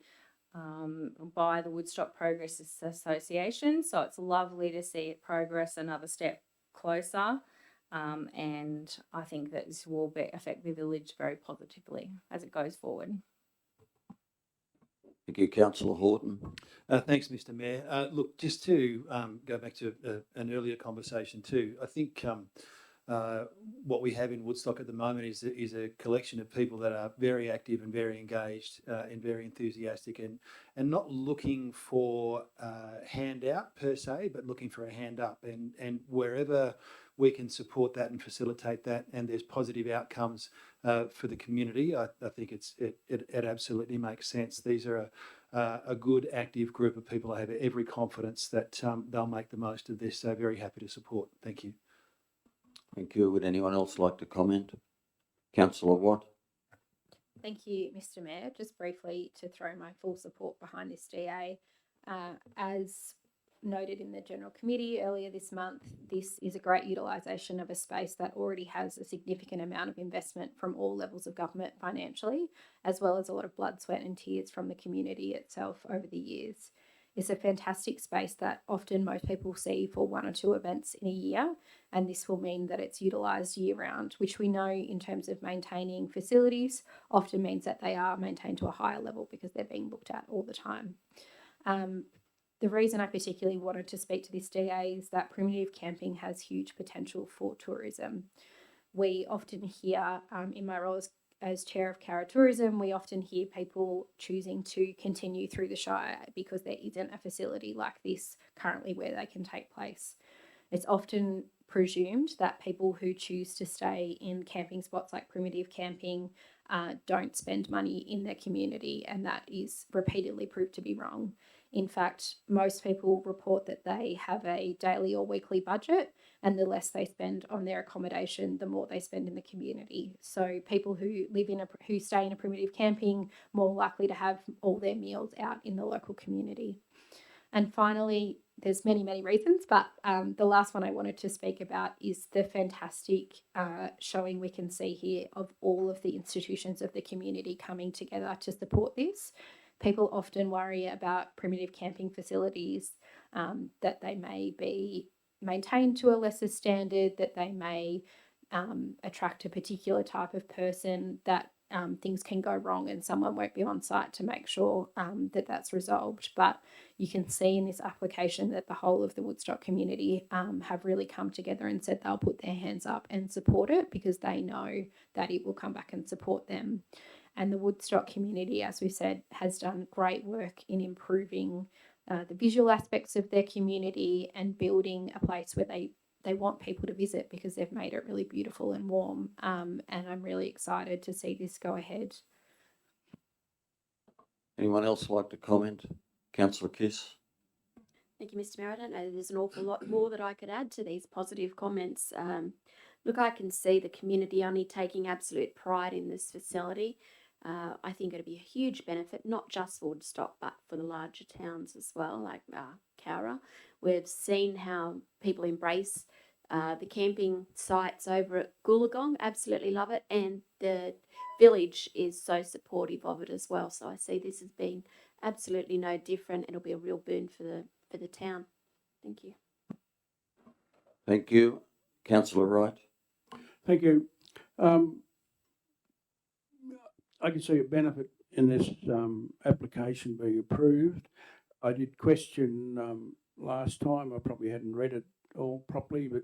by the Woodstock Progress Association. So it's lovely to see it progress another step closer. And I think that this will affect the village very positively as it goes forward. Thank you, Councillor Horton. Thanks, Mr. Mayor. Look, just to go back to an earlier conversation too, I think what we have in Woodstock at the moment is a collection of people that are very active and very engaged and very enthusiastic, and not looking for a handout per se, but looking for a hand up. And wherever we can support that and facilitate that, and there's positive outcomes for the community, I think it absolutely makes sense. These are a good, active group of people. I have every confidence that they'll make the most of this. So very happy to support. Thank you. Thank you. Would anyone else like to comment? Councillor Watt. Thank you, Mr. Mayor. Just briefly to throw my full support behind this DA. As noted in the General Committee earlier this month, this is a great utilisation of a space that already has a significant amount of investment from all levels of government financially, as well as a lot of blood, sweat and tears from the community itself over the years. It's a fantastic space that often most people see for 1 or 2 events in a year, and this will mean that it's utilised year round, which we know in terms of maintaining facilities often means that they are maintained to a higher level because they're being looked at all the time. The reason I particularly wanted to speak to this DA is that primitive camping has huge potential for tourism. We often hear, in my role as chair of Cowra Tourism, we often hear people choosing to continue through the Shire because there isn't a facility like this currently where they can take place. It's often presumed that people who choose to stay in camping spots like primitive camping don't spend money in their community, and that is repeatedly proved to be wrong. In fact, most people report that they have a daily or weekly budget, and the less they spend on their accommodation, the more they spend in the community. So people who who stay in a primitive camping more likely to have all their meals out in the local community. And finally, there's many reasons, but the last one I wanted to speak about is the fantastic showing we can see here of all of the institutions of the community coming together to support this. People often worry about primitive camping facilities, that they may be maintained to a lesser standard, that they may attract a particular type of person, that things can go wrong and someone won't be on site to make sure that that's resolved. But you can see in this application that the whole of the Woodstock community have really come together and said they'll put their hands up and support it because they know that it will come back and support them. And the Woodstock community, as we said, has done great work in improving the visual aspects of their community and building a place where they want people to visit because they've made it really beautiful and warm. And I'm really excited to see this go ahead. Anyone else like to comment? Councillor Kiss? Thank you, Mr. Mayor. I don't know, there's an awful lot more that I could add to these positive comments. Look, I can see the community only taking absolute pride in this facility. I think it'd be a huge benefit, not just for Woodstock, but for the larger towns as well, like Cowra. We've seen how people embrace the camping sites over at Goolagong, absolutely love it, and the village is so supportive of it as well. So I see this as being absolutely no different. It'll be a real boon for the town. Thank you. Thank you. Councillor Wright? Thank you. I can see a benefit in this application being approved. I did question last time, I probably hadn't read it all properly, but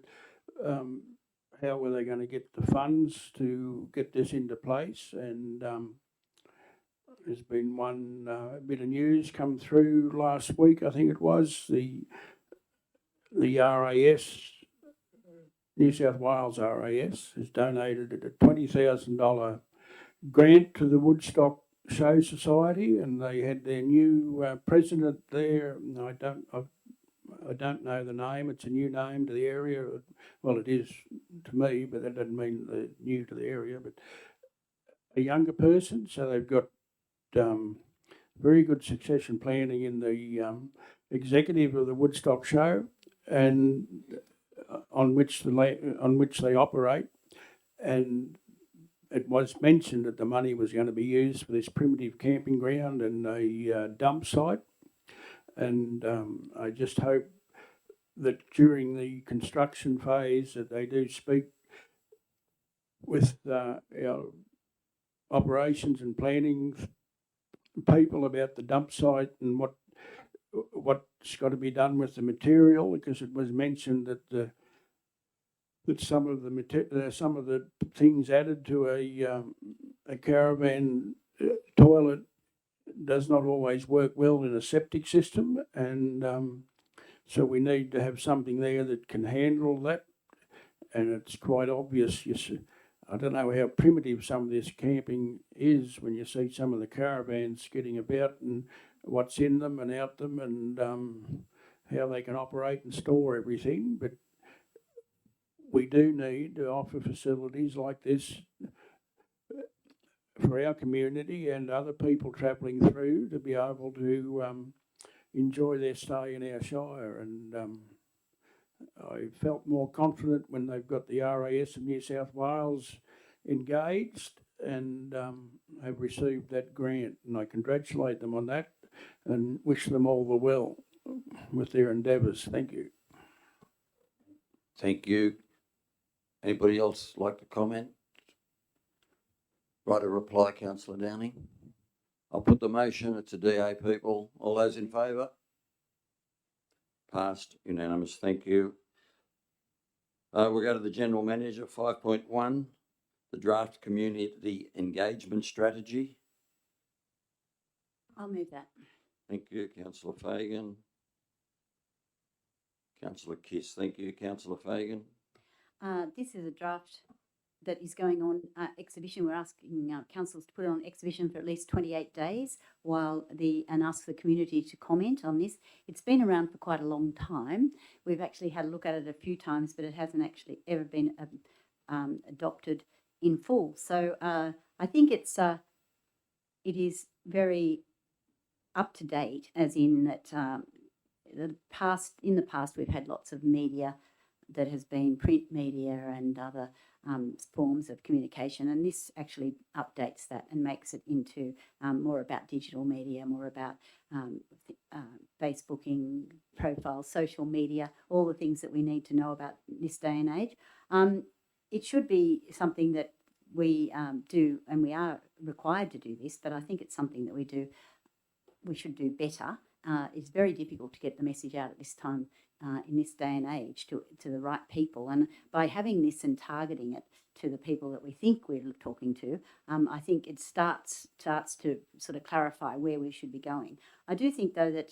how were they going to get the funds to get this into place? And there's been one bit of news come through last week, I think it was, the RAS, New South Wales RAS, has donated a $20,000 grant to the Woodstock Show Society, and they had their new president there. I don't know the name. It's a new name to the area. Well, it is to me, but that doesn't mean they're new to the area. But a younger person, so they've got very good succession planning in the executive of the Woodstock Show, and on which they operate, and it was mentioned that the money was going to be used for this primitive camping ground and a dump site. And I just hope that during the construction phase that they do speak with our operations and planning people about the dump site and what's got to be done with the material, because it was mentioned that some of the things added to a caravan toilet does not always work well in a septic system, and so we need to have something there that can handle that. And it's quite obvious. I don't know how primitive some of this camping is when you see some of the caravans getting about and what's in them and out them, and how they can operate and store everything, but we do need to offer facilities like this for our community and other people travelling through to be able to enjoy their stay in our shire. And I felt more confident when they've got the RAS of New South Wales engaged and have received that grant, and I congratulate them on that. and wish them all the well with their endeavours. Thank you. Thank you. Anybody else like to comment? Right, a reply, councillor Downing. I'll put the motion. It's a DA, people. All those in favour? Passed, unanimous. Thank you. We'll go to the General Manager, 5.1, the draft community engagement strategy. I'll move that. Thank you, councillor Fagan. Councillor Kiss, thank you, councillor Fagan. This is a draft that is going on exhibition. We're asking councils to put it on exhibition for at least 28 days and ask the community to comment on this. It's been around for quite a long time. We've actually had a look at it a few times, but it hasn't actually ever been adopted in full. So I think it is very up to date, as in that in the past we've had lots of media that has been print media and other forms of communication, and this actually updates that and makes it into more about digital media, more about Facebooking profiles, social media, all the things that we need to know about this day and age. It should be something that we do, and we are required to do this, but I think it's something that we should do better. It's very difficult to get the message out at this time in this day and age to the right people. And by having this and targeting it to the people that we think we're talking to, I think it starts to sort of clarify where we should be going. I do think, though, that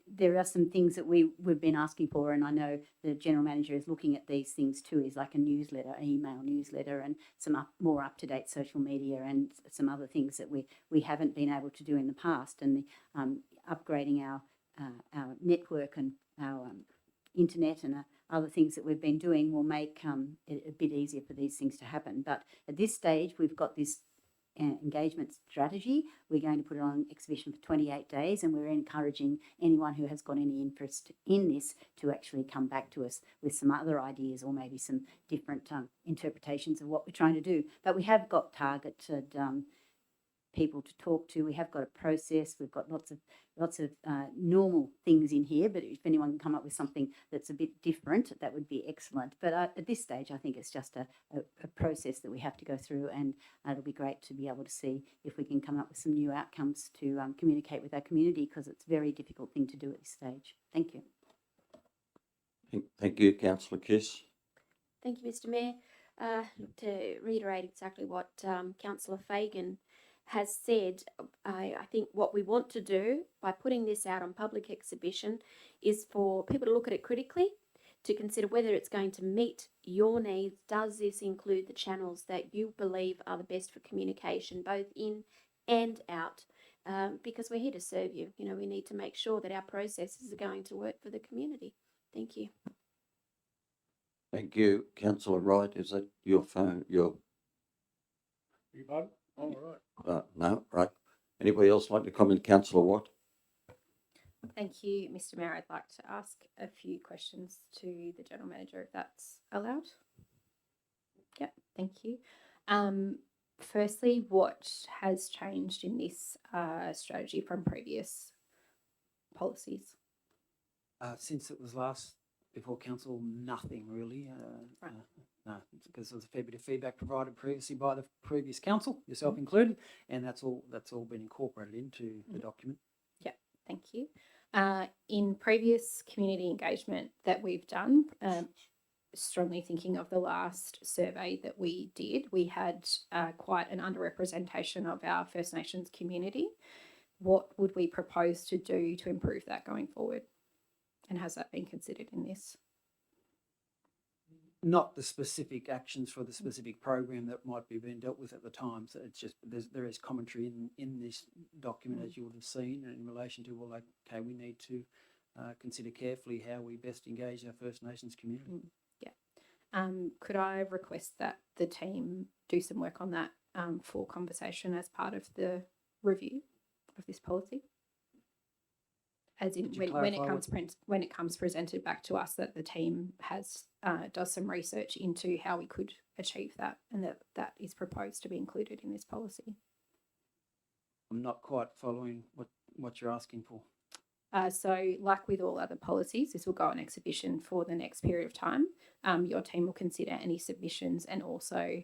there are some things that we've been asking for, and I know the General Manager is looking at these things too, is like a newsletter, an email newsletter, and some more up-to-date social media and some other things that we haven't been able to do in the past, and the upgrading our network and our internet and other things that we've been doing will make it a bit easier for these things to happen. But at this stage, we've got this engagement strategy. We're going to put it on exhibition for 28 days, and we're encouraging anyone who has got any interest in this to actually come back to us with some other ideas or maybe some different interpretations of what we're trying to do. But we have got targeted people to talk to. We have got a process. We've got lots of normal things in here, but if anyone can come up with something that's a bit different, that would be excellent. But at this stage, I think it's just a process that we have to go through, and it'll be great to be able to see if we can come up with some new outcomes to communicate with our community, because it's a very difficult thing to do at this stage. Thank you. Thank you, councillor Kiss. Thank you, Mr. Mayor. To reiterate exactly what Councillor Fagan has said, I think what we want to do by putting this out on public exhibition is for people to look at it critically, to consider whether it's going to meet your needs. Does this include the channels that you believe are the best for communication, both in and out? Because we're here to serve you. You know, we need to make sure that our processes are going to work for the community. Thank you. Thank you, councillor Wright. Is that your phone? You bud? All right. No, right. Anybody else like to comment? Councillor Watt. Thank you, Mr. Mayor. I'd like to ask a few questions to the General Manager, if that's allowed. Yep, thank you. Firstly, what has changed in this strategy from previous policies? Since it was last before council, nothing really. Right. No, because there was a fair bit of feedback provided previously by the previous council, yourself included, and that's all been incorporated into the document. Yeah, thank you. In previous community engagement that we've done, strongly thinking of the last survey that we did, we had quite an underrepresentation of our First Nations community. What would we propose to do to improve that going forward? And has that been considered in this? Not the specific actions for the specific program that might be being dealt with at the time. So it's just there is commentary in this document, as you would have seen, in relation to, well, okay, we need to consider carefully how we best engage our First Nations community. Yeah. Could I request that the team do some work on that for conversation as part of the review of this policy? As in, when it comes presented back to us, that the team has does some research into how we could achieve that, and that is proposed to be included in this policy. I'm not quite following what what you're asking for? So, like with all other policies, this will go on exhibition for the next period of time. Your team will consider any submissions and also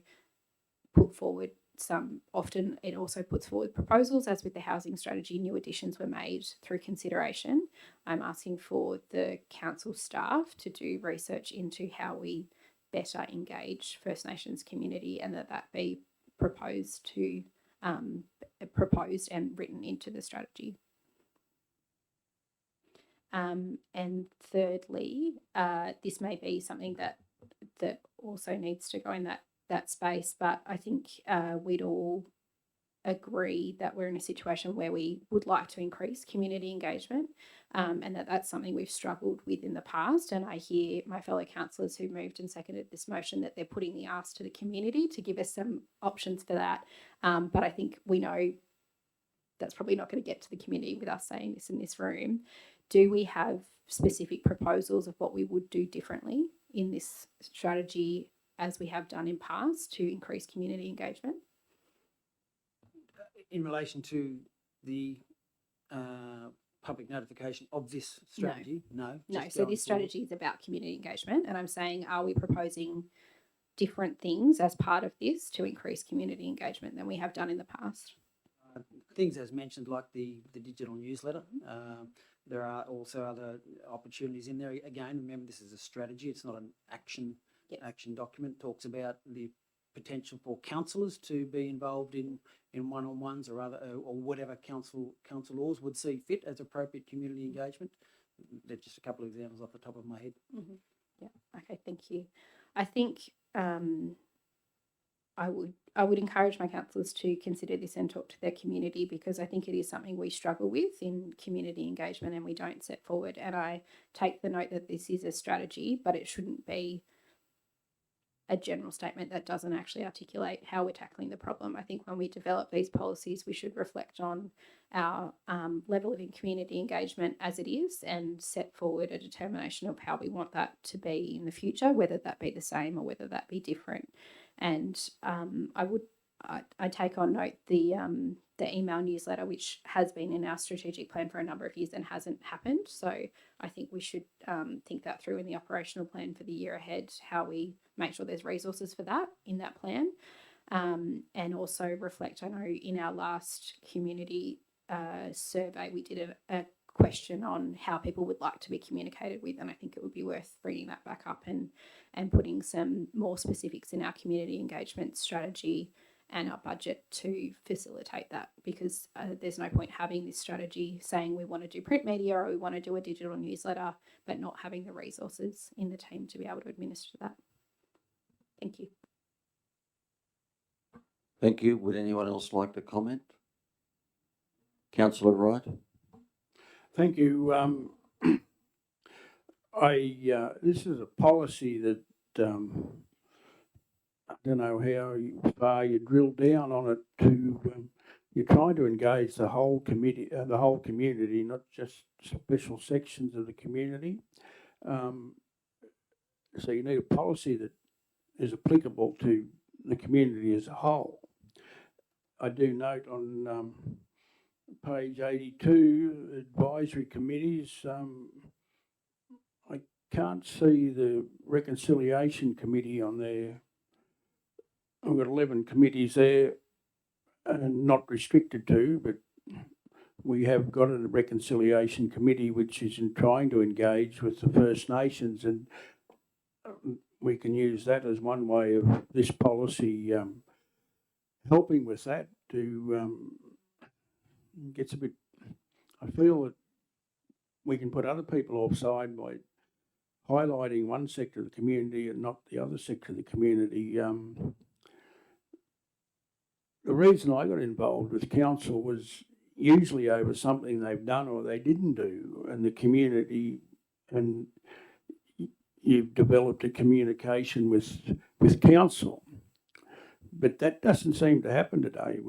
put forward some. Often, it also puts forward proposals, as with the housing strategy, new additions were made through consideration. I'm asking for the council staff to do research into how we better engage First Nations community, and that be proposed and written into the strategy. And thirdly, this may be something that also needs to go in that space, but I think we'd all agree that we're in a situation where we would like to increase community engagement, and that's something we've struggled with in the past. And I hear my fellow councillors who moved and seconded this motion that they're putting the ask to the community to give us some options for that. But I think we know that's probably not going to get to the community with us saying this in this room. Do we have specific proposals of what we would do differently in this strategy as we have done in past to increase community engagement? In relation to the public notification of this strategy? No. No, just so going this forward. strategy is about community engagement, and I'm saying, are we proposing different things as part of this to increase community engagement than we have done in the past? Things as mentioned, like the digital newsletter. There are also other opportunities in there. Again, remember, this is a strategy. It's not an action document. It talks about the potential for councillors to be involved in one-on-ones or other or whatever council laws would see fit as appropriate community engagement. They're just a couple of examples off the top of my head. Mm-hmm. Yeah. Okay. Thank you. I think I would encourage my councillors to consider this and talk to their community, because I think it is something we struggle with in community engagement and we don't set forward. And I take the note that this is a strategy, but it shouldn't be a general statement that doesn't actually articulate how we're tackling the problem. I think when we develop these policies, we should reflect on our level of community engagement as it is and set forward a determination of how we want that to be in the future, whether that be the same or whether that be different. And I take on note the email newsletter, which has been in our strategic plan for a number of years and hasn't happened. So I think we should think that through in the operational plan for the year ahead, how we make sure there's resources for that in that plan. And also reflect, I know in our last community survey, we did a question on how people would like to be communicated with, and I think it would be worth bringing that back up and putting some more specifics in our community engagement strategy and our budget to facilitate that, because there's no point having this strategy saying we want to do print media or we want to do a digital newsletter, but not having the resources in the team to be able to administer that. Thank you. Thank you. Would anyone else like to comment? Councillor Wright? Thank you. This is a policy that I don't know how far you drill down on it. You're trying to engage the whole community, not just special sections of the community. So you need a policy that is applicable to the community as a whole. I do note on page 82, advisory committees, I can't see the reconciliation committee on there. I've got 11 committees there, and not restricted to, but we have got a reconciliation committee which is trying to engage with the First Nations, and we can use that as one way of this policy helping with that. To gets a bit. I feel that we can put other people offside by highlighting one sector of the community and not the other sector of the community. The reason I got involved with council was usually over something they've done or they didn't do, and the community, and you've developed a communication with council. But that doesn't seem to happen today.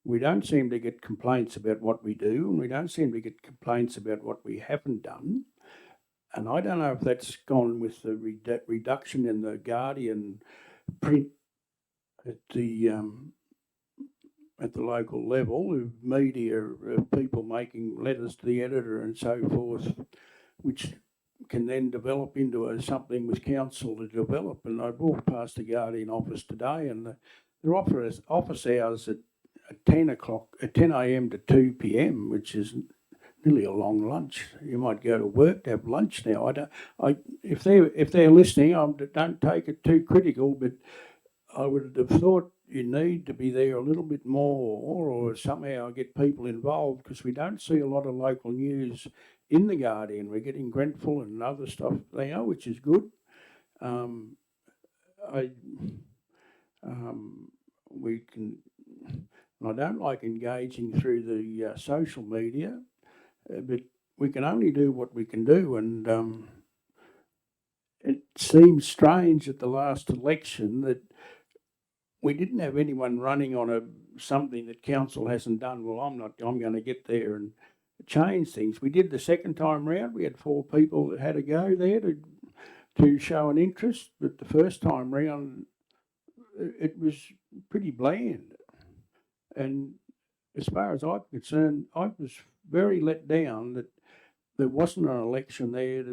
We don't seem to get complaints about what we do, and we don't seem to get complaints about what we haven't done. And I don't know if that's gone with the reduction in the Guardian print at the at the local level of media, of people making letters to the editor and so forth, which can then develop into something with council to develop. And I walked past the Guardian office today, and their office hours at 10 a.m. to 2 p.m, which is nearly a long lunch. You might go to work to have lunch now. If they're listening, don't take it too critical, but I would have thought you need to be there a little bit more, or somehow get people involved, because we don't see a lot of local news in the Guardian. We're getting Grenfell and other stuff there, which is good. We can. I don't like engaging through the social media, but we can only do what we can do, and it seems strange at the last election that we didn't have anyone running on something that council hasn't done. Well, I'm going to get there and change things. We did the second time round. We had 4 people that had a go there to show an interest, but the first time round it was pretty bland. And as far as I'm concerned, I was very let down that there wasn't an election there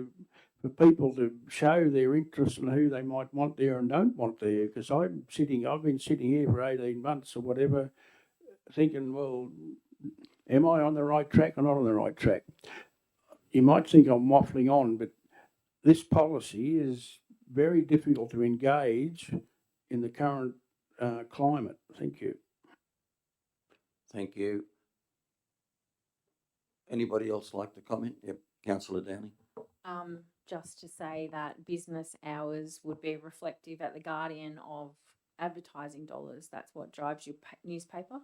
for people to show their interest in who they might want there and don't want there. Because I've been sitting here for 18 months or whatever, thinking, well, am I on the right track or not on the right track? You might think I'm waffling on, but this policy is very difficult to engage in the current climate. Thank you. Thank you. Anybody else like to comment? Yep, Councillor Downing. Just to say that business hours would be reflective at the Guardian of advertising dollars. That's what drives your newspaper.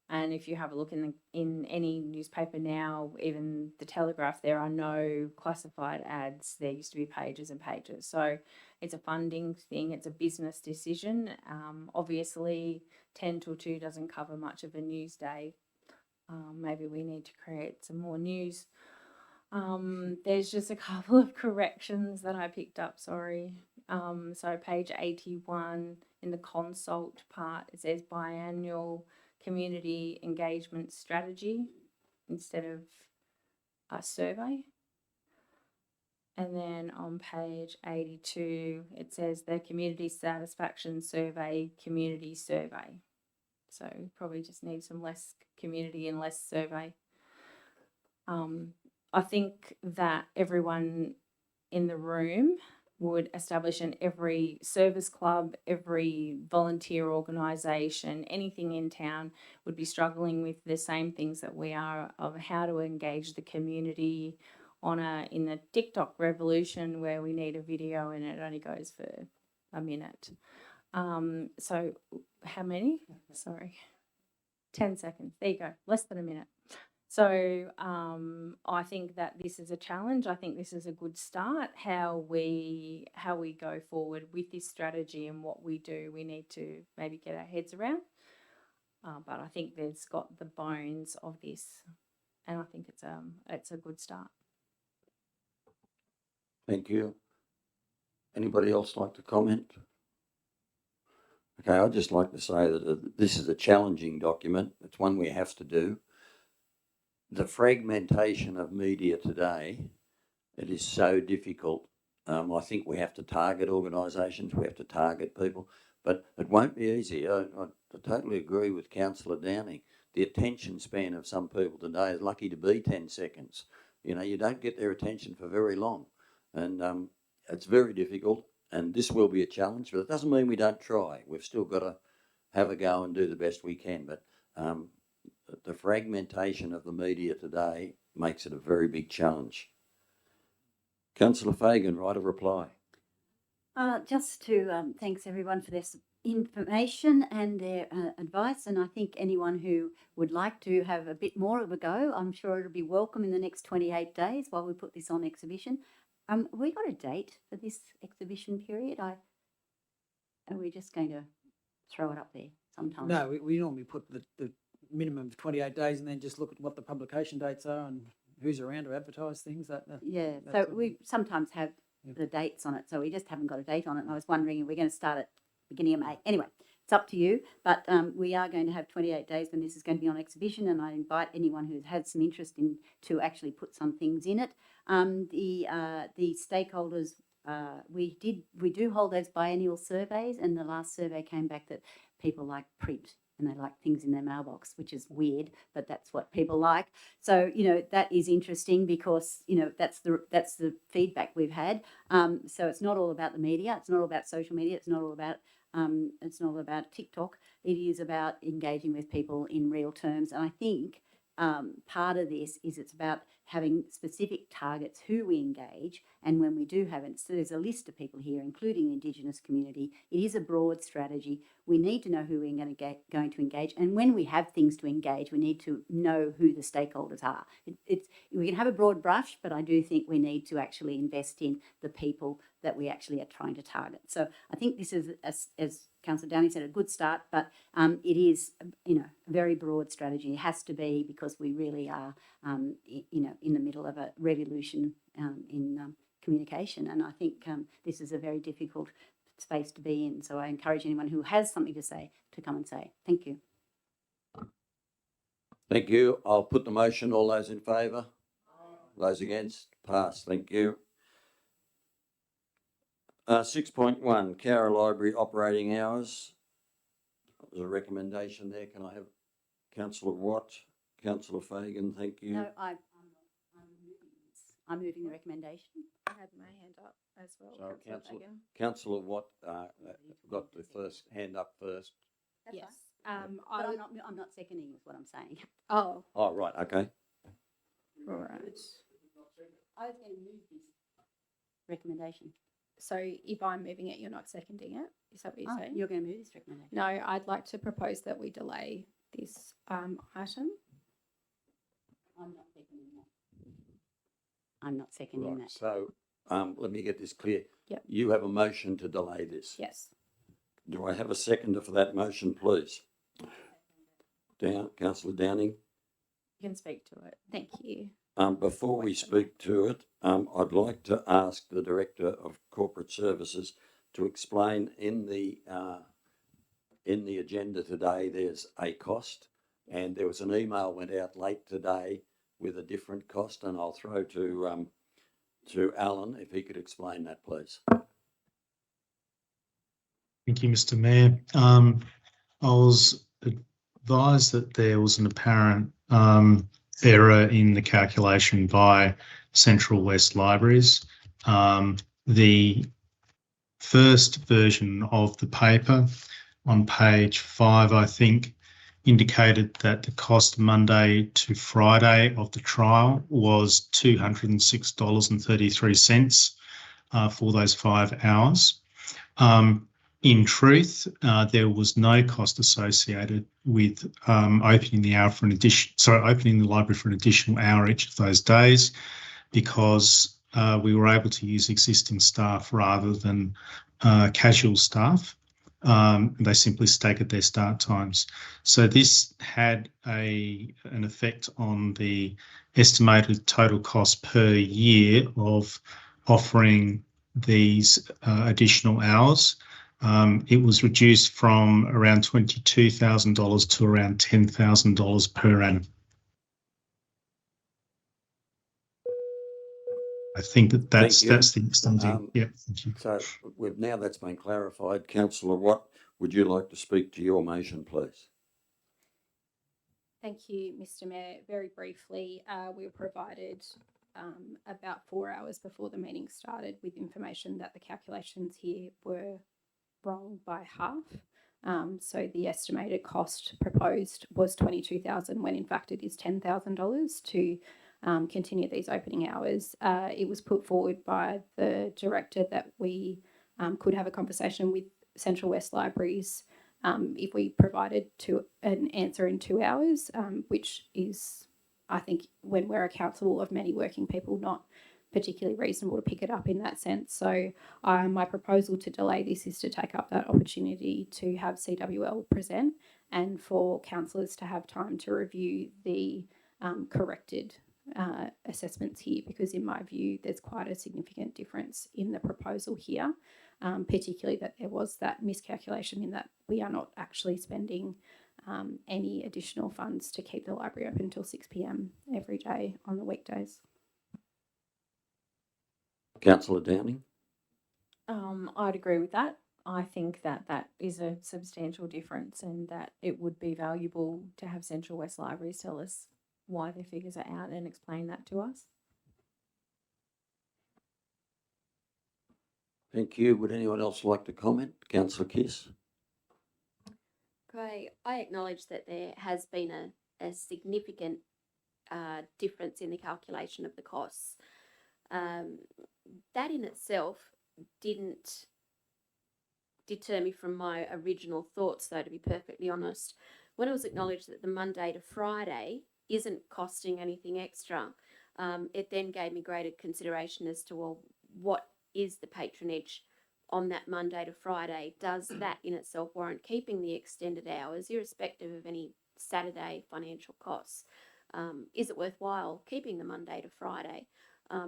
And if you have a look in any newspaper now, even the Telegraph, there are no classified ads. There used to be pages and pages. So it's a funding thing. It's a business decision. Obviously, 10 till 2 doesn't cover much of a news day. Maybe we need to create some more news. There's just a couple of corrections that I picked up, sorry. So page 81 in the consult part, it says biannual community engagement strategy instead of a survey. And then on page 82, it says the community satisfaction survey, community survey. So we probably just need some less community and less survey. I think that everyone in the room would establish in every service club, every volunteer organisation, anything in town would be struggling with the same things that we are, of how to engage the community in the TikTok revolution, where we need a video and it only goes for a minute. So how many? Sorry. 10 seconds. There you go. Less than a minute. So I think that this is a challenge. I think this is a good start. How we go forward with this strategy and what we do, we need to maybe get our heads around. But I think there's got the bones of this, and I think it's a good start. Thank you. Anybody else like to comment? Okay, I'd just like to say that this is a challenging document. It's one we have to do. The fragmentation of media today, it is so difficult. I think we have to target organisations, we have to target people, but it won't be easy. I totally agree with Councillor Downing. The attention span of some people today is lucky to be 10 seconds. You know, you don't get their attention for very long, and it's very difficult, and this will be a challenge, but it doesn't mean we don't try. We've still got to have a go and do the best we can, but the fragmentation of the media today makes it a very big challenge. Councillor Fagan, right of reply. Just to thanks everyone for this information and their advice, and I think anyone who would like to have a bit more of a go, I'm sure it'll be welcome in the next 28 days while we put this on exhibition. We got a date for this exhibition period? Are we just going to throw it up there sometime? No, we normally put the minimum of 28 days and then just look at what the publication dates are and who's around to advertise things. Yeah, so we sometimes have the dates on it, so we just haven't got a date on it. And I was wondering if we're going to start at beginning of May. Anyway, it's up to you. But we are going to have 28 days when this is going to be on exhibition, and I invite anyone who's had some interest in to actually put some things in it. The stakeholders, we do hold those biennial surveys, and the last survey came back that people like print and they like things in their mailbox, which is weird, but that's what people like. So, that is interesting because, that's the feedback we've had. So it's not all about the media. It's not all about social media. It's not all about TikTok. It is about engaging with people in real terms. And I think part of this is it's about having specific targets who we engage, and when we do have it, so there's a list of people here, including the Indigenous community. It is a broad strategy. We need to know who we're going to engage, and when we have things to engage, we need to know who the stakeholders are. We can have a broad brush, but I do think we need to actually invest in the people that we actually are trying to target. So I think this is, as Councillor Downey said, a good start, but it is, a very broad strategy. It has to be, because we really are, in the middle of a revolution in communication, and I think this is a very difficult space to be in. So I encourage anyone who has something to say to come and say. Thank you. Thank you. I'll put the motion. All those in favour? Those against? Pass. Thank you. 6.1, Cowra Library operating hours. There's a recommendation there. Can I have Councillor Watt, Councillor Fagan? Thank you. No, I'm moving this. I'm moving the recommendation. I had my hand up as well. So Councillor Fagan. Councillor Watt got the first hand up first. That's Yes. fine. But I'm not seconding, is what I'm saying. Oh, Oh, right. Okay. all right. I was going to move this recommendation. So if I'm moving it, you're not seconding it? Is that what you're saying? You're going to move this recommendation? No, I'd like to propose that we delay this item. I'm not seconding that. I'm not seconding Right. that. So let me get this clear. Yep. You have a motion to delay this. Yes. Do I have a seconder for that motion, please? Councillor Downing. You can speak to it. Thank you. Before we speak to it, I'd like to ask the Director of Corporate Services to explain in the agenda today. There's a cost, and there was an email went out late today with a different cost, and I'll throw to Alan if he could explain that, please. Thank you, Mr. Mayor. I was advised that there was an apparent error in the calculation by Central West Libraries. The first version of the paper on page 5, I think, indicated that the cost Monday to Friday of the trial was $206.33 for those 5 hours. In truth, there was no cost associated with opening the library for an additional hour each of those days, because we were able to use existing staff rather than casual staff. They simply staggered their start times. So this had an effect on the estimated total cost per year of offering these additional hours. It was reduced from around $22,000 to around $10,000 per annum. I think that's the extent. Yeah, thank you. So now that's been clarified. Councillor Watt, would you like to speak to your motion, please? Thank you, Mr. Mayor. Very briefly, we were provided about 4 hours before the meeting started with information that the calculations here were wrong by half. So the estimated cost proposed was $22,000 when in fact it is $10,000 to continue these opening hours. It was put forward by the director that we could have a conversation with Central West Libraries if we provided an answer in 2 hours, which is, I think, when we're a council of many working people, not particularly reasonable to pick it up in that sense. So my proposal to delay this is to take up that opportunity to have CWL present and for councillors to have time to review the corrected assessments here, because in my view there's quite a significant difference in the proposal here, particularly that there was that miscalculation in that we are not actually spending any additional funds to keep the library open until 6 p.m. every day on the weekdays. Councillor Downing? I'd agree with that. I think that that is a substantial difference and that it would be valuable to have Central West Libraries tell us why their figures are out and explain that to us. Thank you. Would anyone else like to comment? Councillor Kiss? Okay, I acknowledge that there has been a significant difference in the calculation of the costs. That in itself didn't deter me from my original thoughts, though, to be perfectly honest. When it was acknowledged that the Monday to Friday isn't costing anything extra, it then gave me greater consideration as to, well, what is the patronage on that Monday to Friday? Does that in itself warrant keeping the extended hours, irrespective of any Saturday financial costs? Is it worthwhile keeping the Monday to Friday?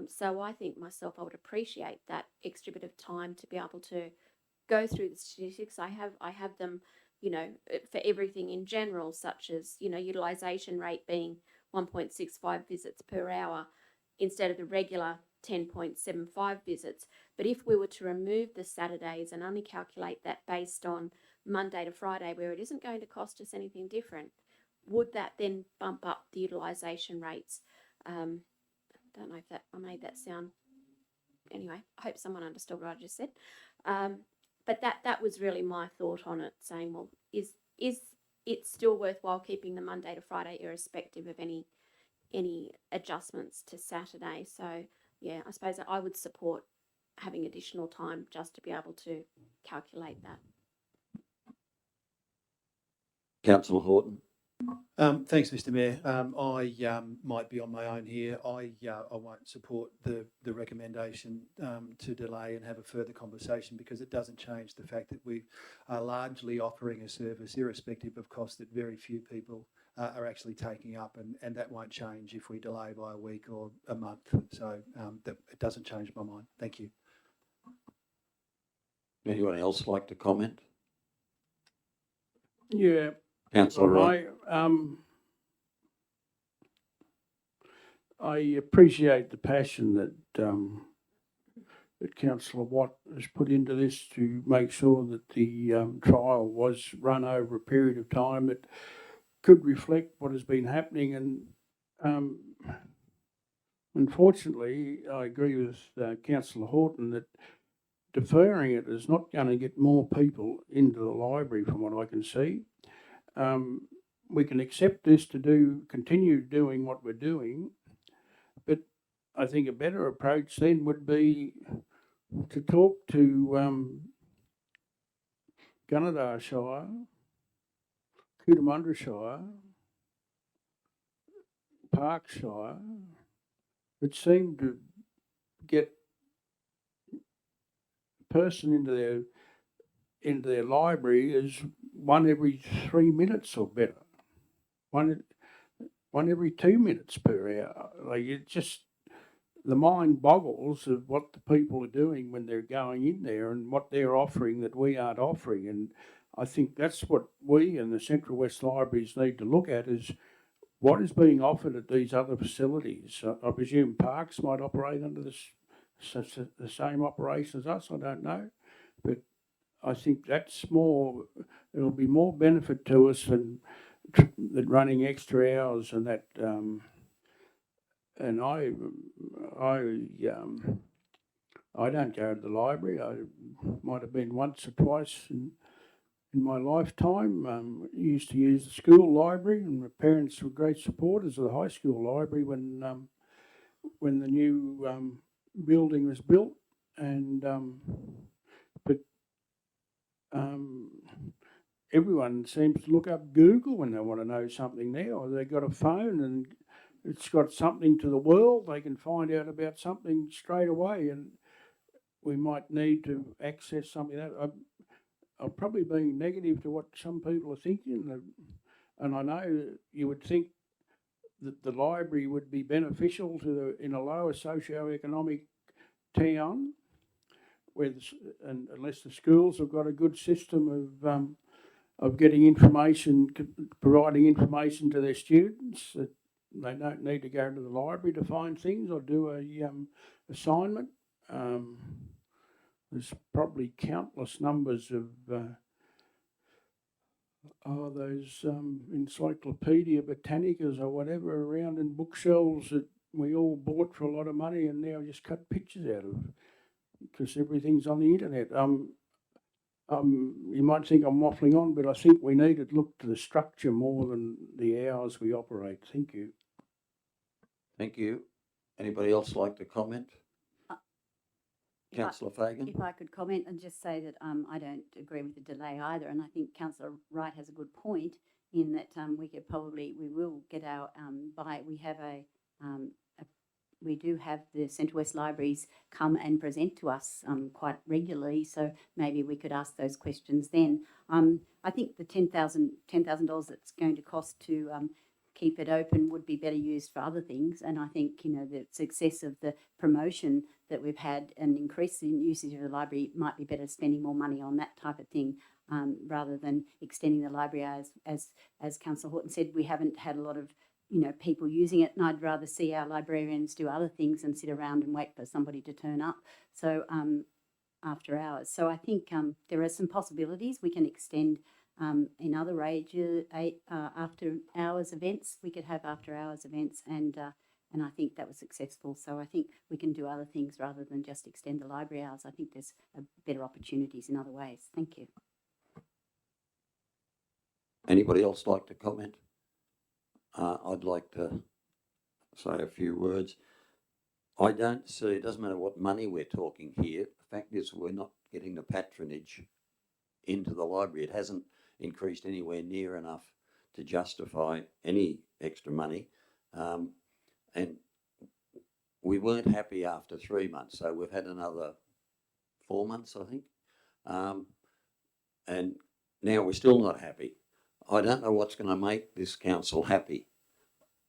So I think myself, I would appreciate that extra bit of time to be able to go through the statistics. I have them, you know, for everything in general, such as, you know, utilisation rate being 1.65 visits per hour instead of the regular 10.75 visits. But if we were to remove the Saturdays and only calculate that based on Monday to Friday, where it isn't going to cost us anything different, would that then bump up the utilisation rates? Don't know if that I made that sound. Anyway, I hope someone understood what I just said. But that was really my thought on it, saying, well, is it still worthwhile keeping the Monday to Friday irrespective of any adjustments to Saturday? So yeah, I suppose I would support having additional time just to be able to calculate that. Councillor Horton? Thanks, Mr. Mayor. I might be on my own here. I won't support the recommendation to delay and have a further conversation, because it doesn't change the fact that we are largely offering a service irrespective of cost that very few people are actually taking up, and that won't change if we delay by a week or a month. So it doesn't change my mind. Thank you. Anyone else like to comment? Yeah. Councillor Wright? I appreciate the passion that that Councillor Watt has put into this to make sure that the trial was run over a period of time that could reflect what has been happening. And unfortunately, I agree with Councillor Horton that deferring it is not going to get more people into the library, from what I can see. We can accept this to continue doing what we're doing, but I think a better approach then would be to talk to Gunnedah Shire, Cootamundra Shire, Park Shire, that seem to get a person into their library is one every 3 minutes or better. One every 2 minutes per hour. Like, it just, the mind boggles of what the people are doing when they're going in there and what they're offering that we aren't offering. And I think that's what we and the Central West Libraries need to look at, is what is being offered at these other facilities. I presume Parks might operate under the same operation as us, I don't know. But I think that's more, it'll be more benefit to us than running extra hours and that. And I don't go to the library. I might have been once or twice in my lifetime. Used to use the school library, and my parents were great supporters of the high school library when the new building was built. And but everyone seems to look up Google when they want to know something now. Or they've got a phone and it's got something to the world. They can find out about something straight away, and we might need to access something. I'm probably being negative to what some people are thinking, and I know you would think the library would be beneficial in a lower socio-economic town, and unless the schools have got a good system of getting information, providing information to their students, that they don't need to go to the library to find things or do a assignment. There's probably countless numbers of those Encyclopedia Britannicas or whatever around in bookshelves that we all bought for a lot of money and now just cut pictures out of, because everything's on the internet. You might think I'm waffling on, but I think we need to look to the structure more than the hours we operate. Thank you. Thank you. Anybody else like to comment? If I- Councillor Fagan? If I could comment and just say that I don't agree with the delay either, and I think Councillor Wright has a good point in that we will get our we do have the Central West Libraries come and present to us quite regularly, so maybe we could ask those questions then. I think the $10,000 that's going to cost to keep it open would be better used for other things, and I think the success of the promotion that we've had and increase in usage of the library might be better spending more money on that type of thing rather than extending the library hours. As Councillor Horton said, we haven't had a lot of people using it, and I'd rather see our librarians do other things and sit around and wait for somebody to turn up. So after hours. So I think there are some possibilities. We can extend in other after hours events. We could have after hours events, and I think that was successful. So I think we can do other things rather than just extend the library hours. I think there's better opportunities in other ways. Thank you. Anybody else like to comment? I'd like to say a few words. I don't see, it doesn't matter what money we're talking here. The fact is we're not getting the patronage into the library. It hasn't increased anywhere near enough to justify any extra money. And we weren't happy after 3 months, so we've had another 4 months, I think. And now we're still not happy. I don't know what's going to make this council happy.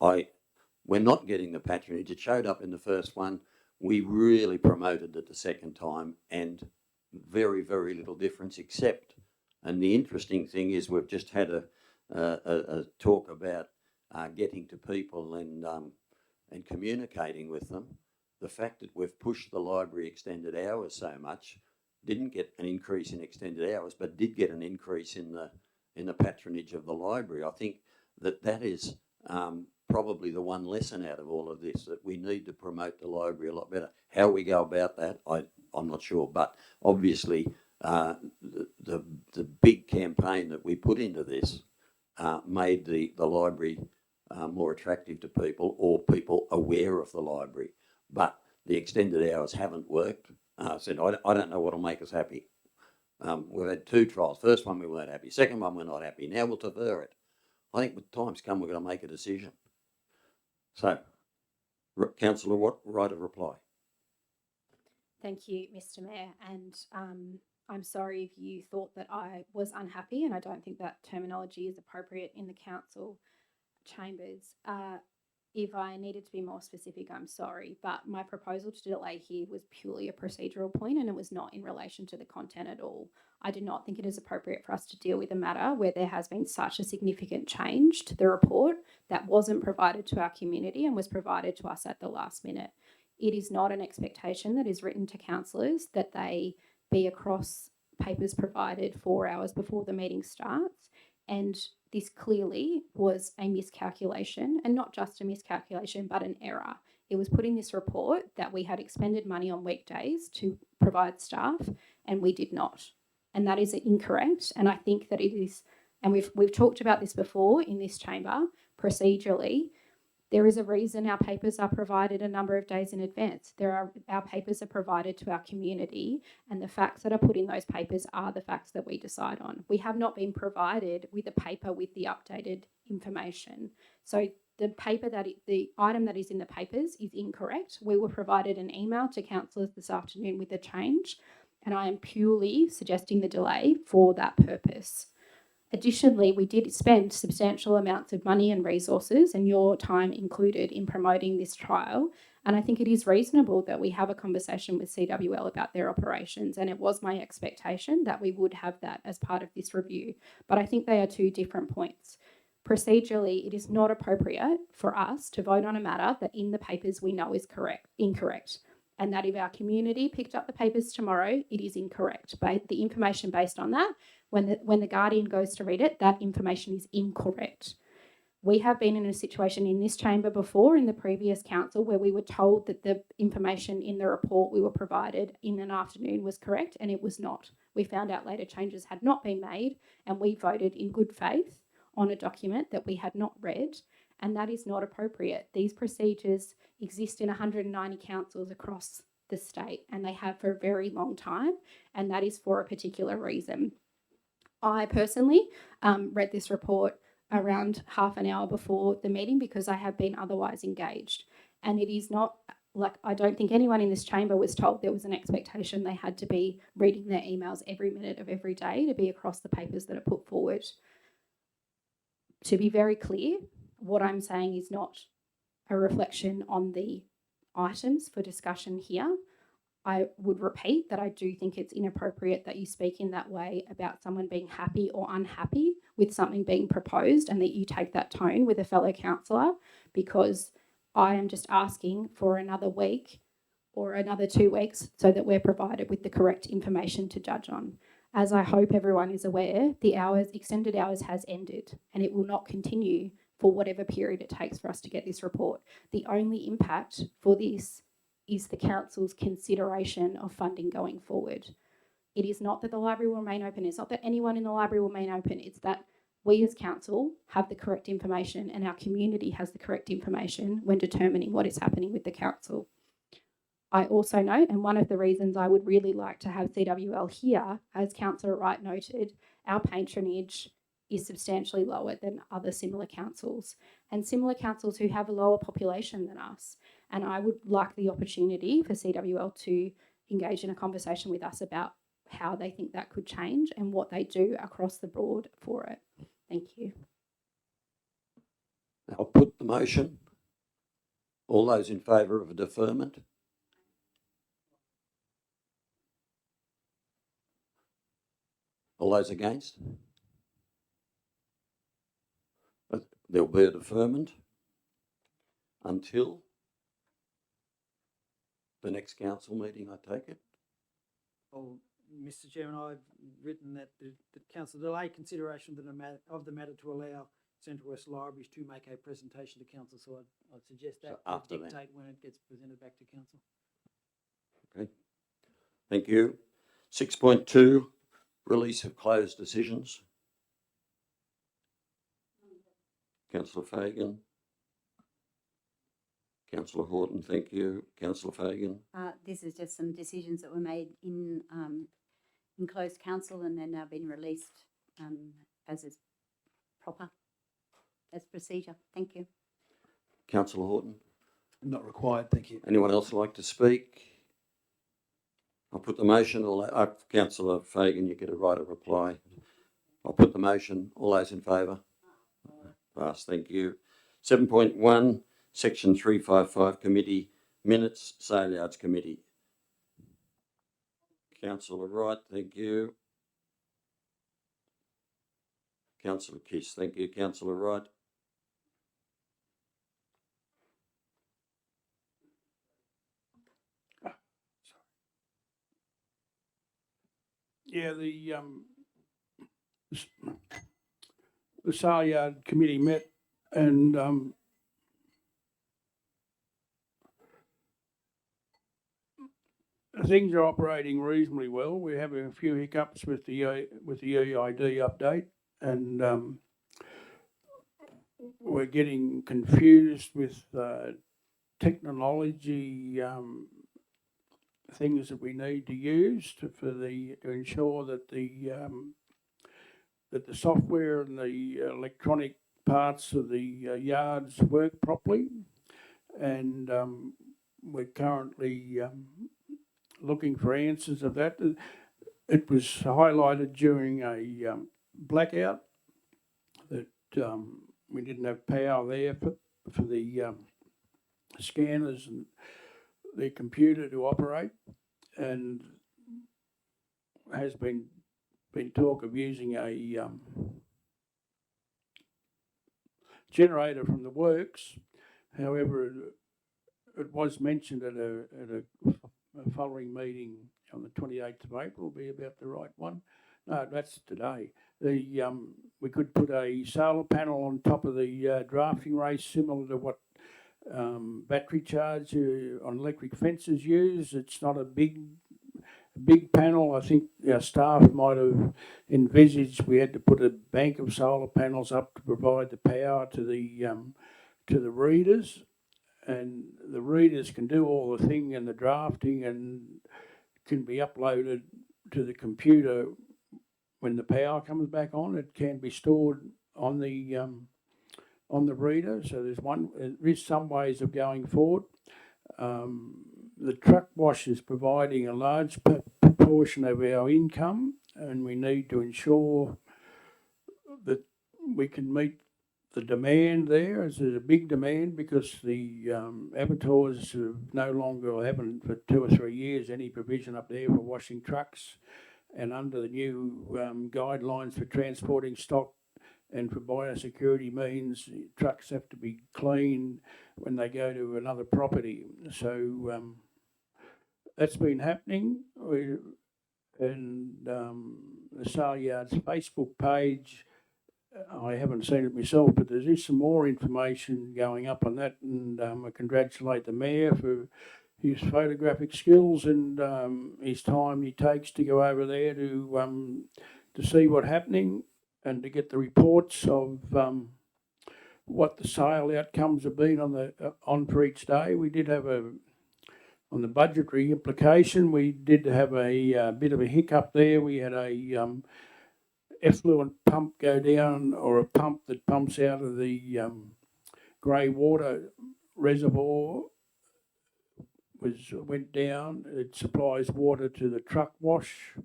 We're not getting the patronage. It showed up in the first one. We really promoted it the second time, and very, very little difference except, and the interesting thing is we've just had a talk about getting to people and communicating with them. The fact that we've pushed the library extended hours so much, didn't get an increase in extended hours, but did get an increase in the patronage of the library. I think that is probably the one lesson out of all of this, that we need to promote the library a lot better. How we go about that, I'm not sure, but obviously the big campaign that we put into this made the library more attractive to people, or people aware of the library. But the extended hours haven't worked. I said, I don't know what will make us happy. We've had 2 trials. First one we weren't happy. Second one we're not happy. Now we'll defer it. I think with time's come, we're going to make a decision. So, Councillor Wright, a reply. Thank you, Mr. Mayor. And I'm sorry if you thought that I was unhappy, and I don't think that terminology is appropriate in the council chambers. If I needed to be more specific, I'm sorry, but my proposal to delay here was purely a procedural point, and it was not in relation to the content at all. I do not think it is appropriate for us to deal with a matter where there has been such a significant change to the report that wasn't provided to our community and was provided to us at the last minute. It is not an expectation that is written to councillors that they be across papers provided 4 hours before the meeting starts, and this clearly was a miscalculation, and not just a miscalculation, but an error. It was put in this report that we had expended money on weekdays to provide staff, and we did not. And that is incorrect. And I think that it is, and we've talked about this before in this chamber, procedurally, there is a reason our papers are provided a number of days in advance. Our papers are provided to our community, and the facts that are put in those papers are the facts that we decide on. We have not been provided with a paper with the updated information. So the item that is in the papers is incorrect. We were provided an email to councillors this afternoon with a change, and I am purely suggesting the delay for that purpose. Additionally, we did spend substantial amounts of money and resources, and your time included, in promoting this trial. And I think it is reasonable that we have a conversation with CWL about their operations. And it was my expectation that we would have that as part of this review. But I think they are two different points. Procedurally, it is not appropriate for us to vote on a matter that in the papers we know is incorrect. And that if our community picked up the papers tomorrow, it is incorrect. But the information based on that, when the Guardian goes to read it, that information is incorrect. We have been in a situation in this chamber before, in the previous council, where we were told that the information in the report we were provided in an afternoon was correct, and it was not. We found out later changes had not been made, and we voted in good faith on a document that we had not read, and that is not appropriate. These procedures exist in 190 councils across the state, and they have for a very long time, and that is for a particular reason. I personally read this report around half an hour before the meeting because I have been otherwise engaged. And it is not like, I don't think anyone in this chamber was told there was an expectation they had to be reading their emails every minute of every day to be across the papers that are put forward. To be very clear, what I'm saying is not a reflection on the items for discussion here. I would repeat that I do think it's inappropriate that you speak in that way about someone being happy or unhappy with something being proposed, and that you take that tone with a fellow councillor, because I am just asking for another week or another 2 weeks so that we're provided with the correct information to judge on. As I hope everyone is aware, the extended hours has ended, and it will not continue for whatever period it takes for us to get this report. The only impact for this is the council's consideration of funding going forward. It is not that the library will remain open. It's not that anyone in the library will remain open. It's that we as council have the correct information and our community has the correct information when determining what is happening with the council. I also note, and one of the reasons I would really like to have CWL here, as Councillor Wright noted, our patronage is substantially lower than other similar councils, and similar councils who have a lower population than us. And I would like the opportunity for CWL to engage in a conversation with us about how they think that could change and what they do across the board for it. Thank you. I'll put the motion. All those in favour of a deferment? All those against? There'll be a deferment until the next council meeting, I take it? Well, Mr. Chairman, I've written that the council delay consideration of the matter to allow Central West Libraries to make a presentation to council. So I'd suggest that after dictate when it gets presented back to council. Okay. Thank you. 6.2, release of closed decisions. Councillor Fagan. Councillor Horton, thank you. Councillor Fagan. This is just some decisions that were made in closed council and they're now been released as is proper, as procedure. Thank you. Councillor Horton. Not required, thank you. Anyone else like to speak? I'll put the motion. Councillor Fagan, you get a right of reply. I'll put the motion. All those in favour? Pass, thank you. 7.1, Section 355, Committee Minutes, Sale Yards Committee. Councillor Wright, thank you. Councillor Kiss, thank you. Councillor Wright. Yeah, the sale yard committee met and things are operating reasonably well. We're having a few hiccups with the EID update, and we're getting confused with technology things that we need to use to ensure that the software and the electronic parts of the yards work properly, and we're currently looking for answers of that. It was highlighted during a blackout we didn't have power there for the scanners and the computer to operate, and has been talk of using a generator from the works. However, it was mentioned at a following meeting on the 28th of April, will be about the right one. No, that's today. We could put a solar panel on top of the drafting race, similar to what battery charge on electric fences use. It's not a big panel. I think our staff might have envisaged we had to put a bank of solar panels up to provide the power to the readers, and the readers can do all the thing and the drafting and can be uploaded to the computer when the power comes back on. It can be stored on the reader. So there is some ways of going forward. The truck wash is providing a large proportion of our income, and we need to ensure that we can meet the demand there, as there's a big demand, because the abattoirs no longer haven't for 2 or 3 years any provision up there for washing trucks, and under the new guidelines for transporting stock and for biosecurity means, trucks have to be clean when they go to another property. So that's been happening. And the Sale Yards Facebook page, I haven't seen it myself, but there is some more information going up on that, and I congratulate the Mayor for his photographic skills and his time he takes to go over there to see what's happening and to get the reports of what the sale outcomes have been on for each day. We did have on the budgetary implication, we did have a bit of a hiccup there. We had a effluent pump go down, or a pump that pumps out of the grey water reservoir went down. It supplies water to the truck wash,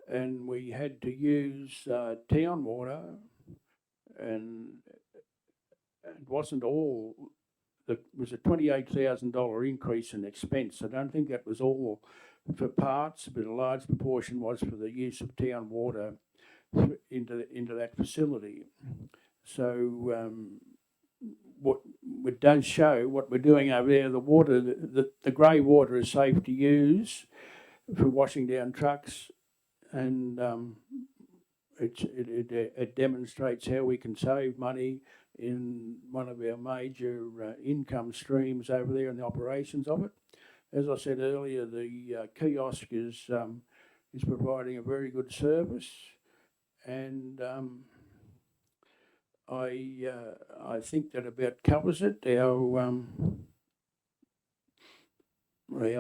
and we had to use town water, and it wasn't all. It was a $28,000 increase in expense. I don't think that was all for parts, but a large proportion was for the use of town water into that facility. So what it does show what we're doing over there. The water, the grey water, is safe to use for washing down trucks, and it demonstrates how we can save money in one of our major income streams over there in the operations of it. As I said earlier, the kiosk is providing a very good service, and I think that about covers it. Our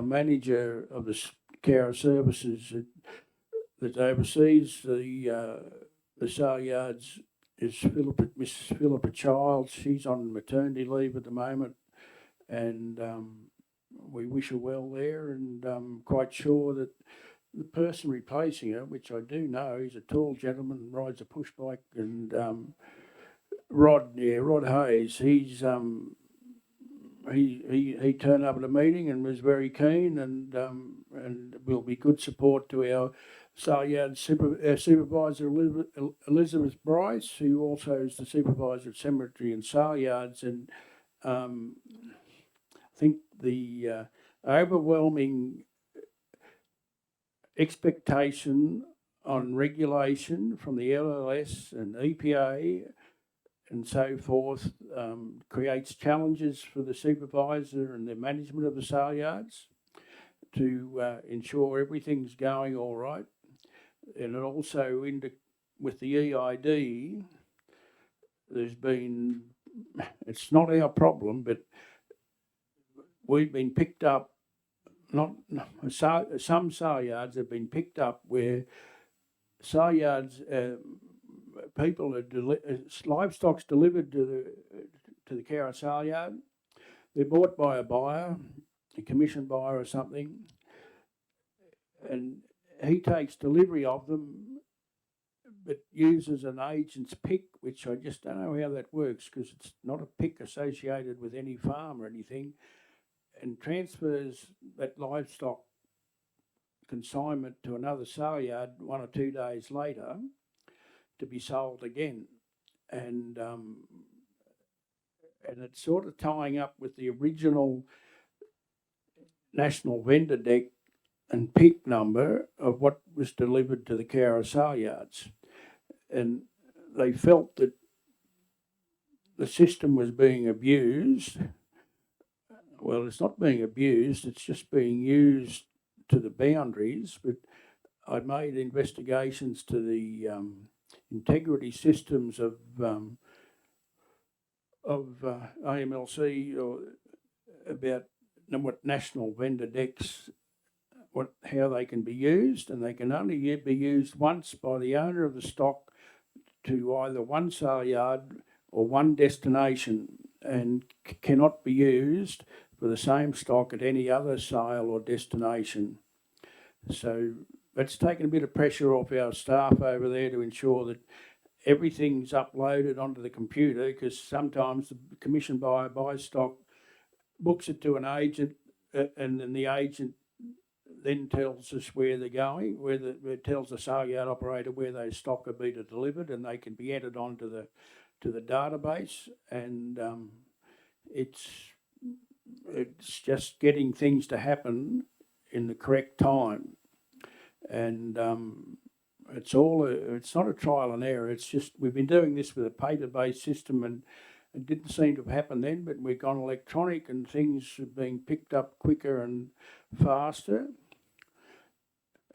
manager of the Cowra services that oversees the Sale Yards is Mrs. Philippa Childs. She's on maternity leave at the moment, and we wish her well there, and I'm quite sure that the person replacing her, which I do know, he's a tall gentleman, rides a push bike, and Rod Hayes, he turned up at a meeting and was very keen, and will be good support to our Sale Yard supervisor Elizabeth Bryce, who also is the supervisor at Cemetery and Sale Yards, and I think the overwhelming expectation on regulation from the LLS and EPA and so forth creates challenges for the supervisor and the management of the sale yards to ensure everything's going all right. And it also, with the EID, there's been, it's not our problem, but we've been picked up, some sale yards have been picked up where sale yards, people are livestock's delivered to the Cowra sale yard. They're bought by a buyer, a commission buyer or something, and he takes delivery of them, but uses an agent's pick, which I just don't know how that works because it's not a pick associated with any farm or anything, and transfers that livestock consignment to another sale yard 1 or 2 days later to be sold again. And it's sort of tying up with the original national vendor deck and pick number of what was delivered to the Cowra sale yards. And they felt that the system was being abused. Well, it's not being abused, it's just being used to the boundaries. But I made investigations to the integrity systems of AMLC or about what national vendor decks, how they can be used, and they can only be used once by the owner of the stock to either one sale yard or one destination, and cannot be used for the same stock at any other sale or destination. So that's taken a bit of pressure off our staff over there to ensure that everything's uploaded onto the computer, because sometimes the commission buyer buys stock, books it to an agent, and then the agent then tells us where they're going, it tells the sale yard operator where those stock are being delivered, and they can be entered onto the database. And it's just getting things to happen in the correct time. And it's not a trial and error. It's just we've been doing this with a paper-based system, and it didn't seem to have happened then, but we've gone electronic and things are being picked up quicker and faster.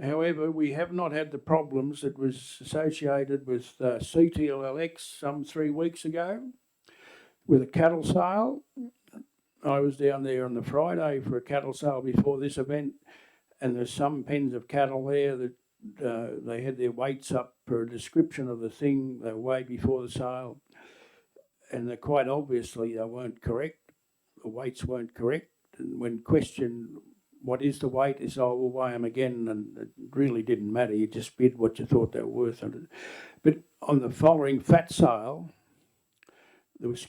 However, we have not had the problems that was associated with CTLLX some 3 weeks ago with a cattle sale. I was down there on the Friday for a cattle sale before this event, and there's some pens of cattle there that they had their weights up per description of the thing. They were way before the sale, and quite obviously they weren't correct. The weights weren't correct, and when questioned, what is the weight? They said, oh, we'll weigh them again, and it really didn't matter. You just bid what you thought they were worth. But on the following fat sale, which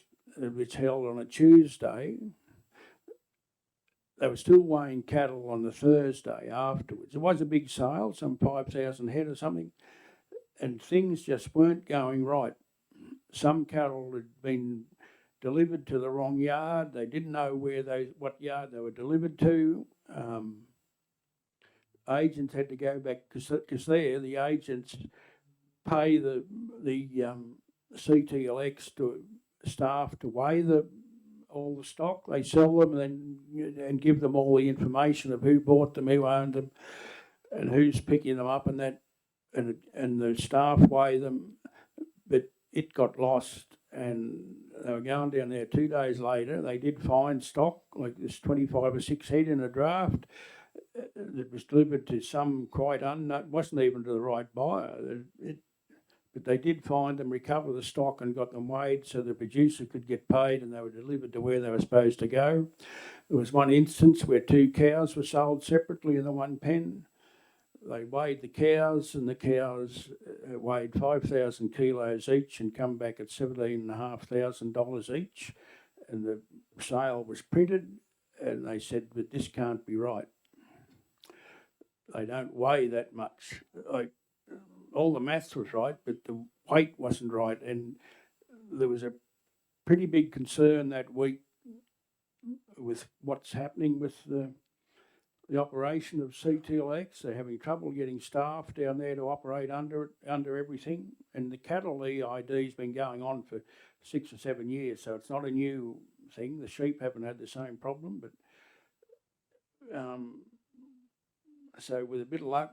held on a Tuesday, they were still weighing cattle on the Thursday afterwards. It was a big sale, some 5,000 head or something, and things just weren't going right. Some cattle had been delivered to the wrong yard. They didn't know what yard they were delivered to. Agents had to go back because the agents pay the CTLX to staff to weigh all the stock. They sell them and give them all the information of who bought them, who owned them, and who's picking them up, and the staff weigh them. But it got lost, and they were going down there 2 days later. They did find stock, like this 25 or 6 head in a draft that was delivered to some quite unknown, wasn't even to the right buyer. But they did find them, recover the stock and got them weighed so the producer could get paid, and they were delivered to where they were supposed to go. There was one instance where 2 cows were sold separately in the one pen. They weighed the cows, and the cows weighed 5,000 kilos each and come back at $17,500 each. And the sale was printed, and they said, but this can't be right. They don't weigh that much. All the maths was right, but the weight wasn't right. And there was a pretty big concern that week with what's happening with the operation of CTLX. They're having trouble getting staff down there to operate under everything. And the cattle EID's been going on for 6 or 7 years, so it's not a new thing. The sheep haven't had the same problem, but so with a bit of luck,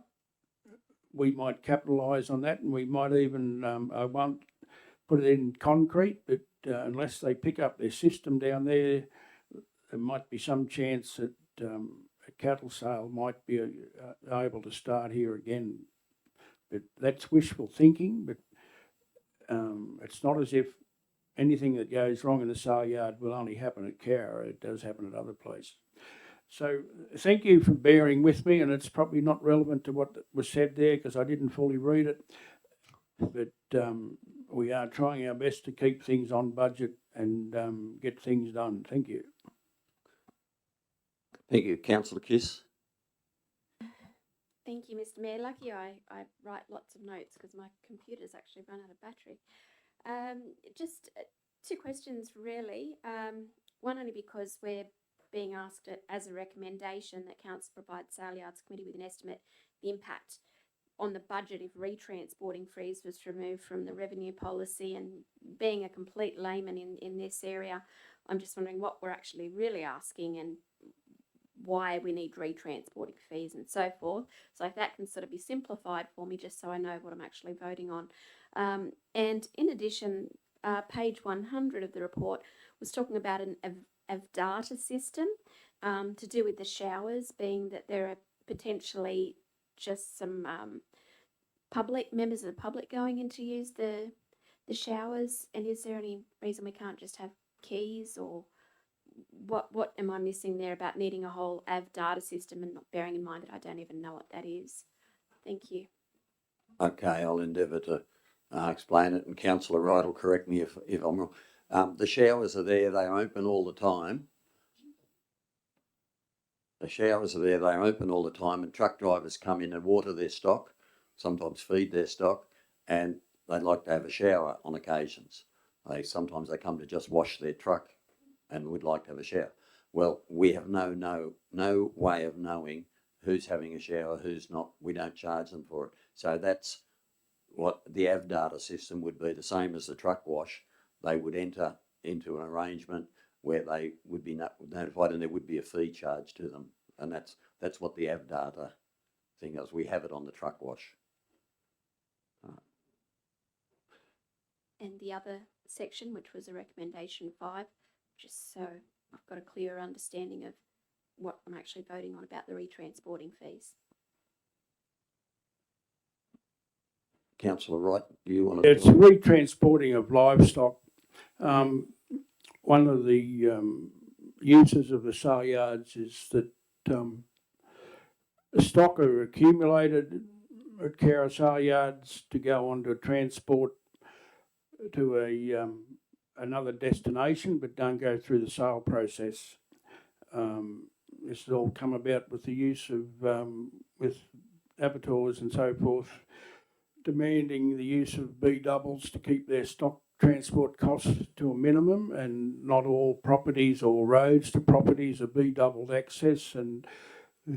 we might capitalise on that, and we might even, I won't put it in concrete, but unless they pick up their system down there, there might be some chance that a cattle sale might be able to start here again. But that's wishful thinking, but it's not as if anything that goes wrong in the sale yard will only happen at Cowra. It does happen at other places. So thank you for bearing with me, and it's probably not relevant to what was said there because I didn't fully read it. but we are trying our best to keep things on budget and get things done. Thank you. Thank you. Councillor Kiss. Thank you, Mr. Mayor. Lucky I write lots of notes because my computer's actually run out of battery. Just two questions, really. One only because we're being asked as a recommendation that Council provide Sale Yards Committee with an estimate the impact on the budget if retransporting fees was removed from the revenue policy. And being a complete layman in this area, I'm just wondering what we're actually really asking and why we need retransporting fees and so forth. So if that can sort of be simplified for me, just so I know what I'm actually voting on. And in addition, page 100 of the report was talking about an data system to do with the showers, being that there are potentially just some public members of the public going in to use the showers. And is there any reason we can't just have keys, or what am I missing there about needing a whole data system and not bearing in mind that I don't even know what that is? Thank you. Okay, I'll endeavour to explain it, and Councillor Wright will correct me if I'm wrong. The showers are there, they're open all the time. The showers are there, they're open all the time, and truck drivers come in and water their stock, sometimes feed their stock, and they'd like to have a shower on occasions. Sometimes they come to just wash their truck and would like to have a shower. Well, we have no way of knowing who's having a shower, who's not. We don't charge them for it. So that's what the AVData system would be, the same as the truck wash. They would enter into an arrangement where they would be notified, and there would be a fee charged to them. And that's what the AVData thing is. We have it on the truck wash. And the other section, which was a recommendation 5, just so I've got a clearer understanding of what I'm actually voting on about the retransporting fees. Councillor Wright, do you want to? It's retransporting of livestock. One of the uses of the sale yards is that stock are accumulated at Cowra sale yards to go on to transport to another destination, but don't go through the sale process. This has all come about with the use of with abattoirs and so forth demanding the use of B doubles to keep their stock transport costs to a minimum, and not all properties or roads to properties are B doubled access, and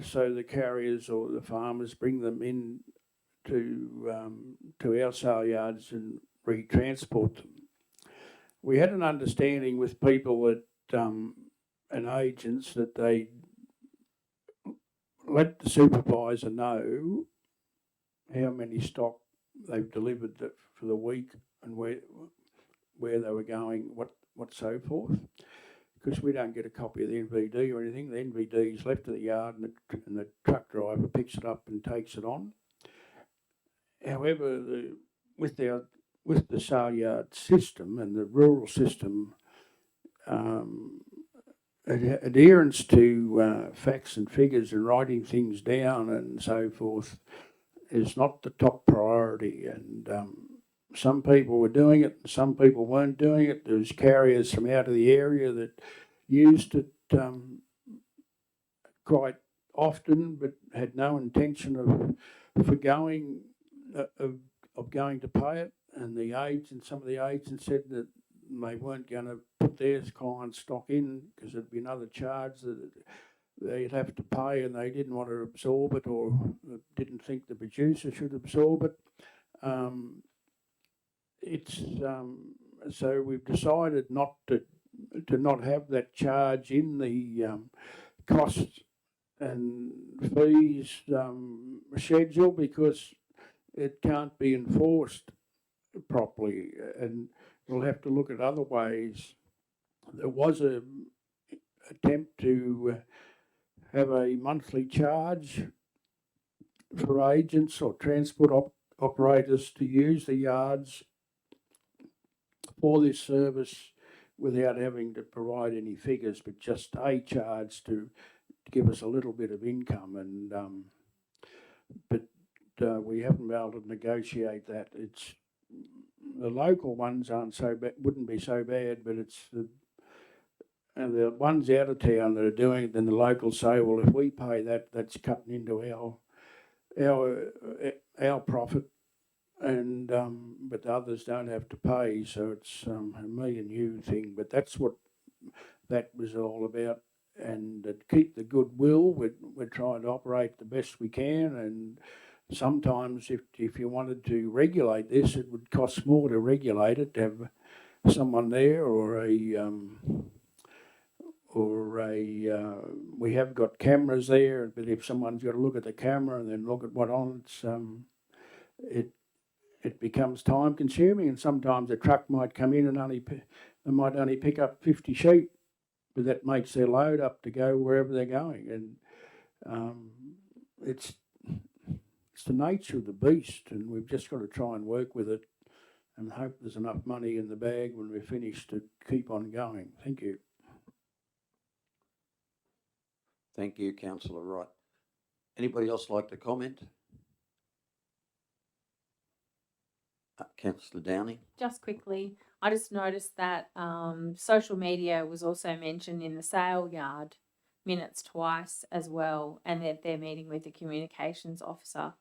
so the carriers or the farmers bring them in to our sale yards and retransport them. We had an understanding with people that and agents that they let the supervisor know how many stock they've delivered for the week and where they were going, what so forth. Because we don't get a copy of the NVD or anything. The NVD is left at the yard, and the truck driver picks it up and takes it on. However, with the sale yard system and the rural system, adherence to facts and figures and writing things down and so forth is not the top priority. And some people were doing it, and some people weren't doing it. There's carriers from out of the area that used it quite often, but had no intention of going to pay it. And some of the agents said that they weren't going to put their client stock in because there'd be another charge that they'd have to pay, and they didn't want to absorb it, or didn't think the producer should absorb it. So we've decided not to not have that charge in the costs and fees schedule, because it can't be enforced properly, and we'll have to look at other ways. There was an attempt to have a monthly charge for agents or transport operators to use the yards for this service without having to provide any figures, but just a charge to give us a little bit of income. And but we haven't been able to negotiate that. the local ones aren't so bad, wouldn't be so bad, but it's and the ones out of town that are doing it, then the locals say, well, if we pay that, that's cutting into our profit, and but the others don't have to pay, so it's a me and you thing. But that's what that was all about, and to keep the goodwill, we're trying to operate the best we can, and sometimes if you wanted to regulate this, it would cost more to regulate it, to have someone there or we have got cameras there, but if someone's got to look at the camera and then look at what on, it becomes time consuming, and sometimes a truck might come in and they might only pick up 50 sheep, but that makes their load up to go wherever they're going, and it's the nature of the beast, and we've just got to try and work with it and hope there's enough money in the bag when we're finished to keep on going. Thank you. Thank you, Councillor Wright. Anybody else like to comment? Councillor Downing? Just quickly, I just noticed that social media was also mentioned in the sale yard minutes twice as well, and that they're meeting with the communications officer.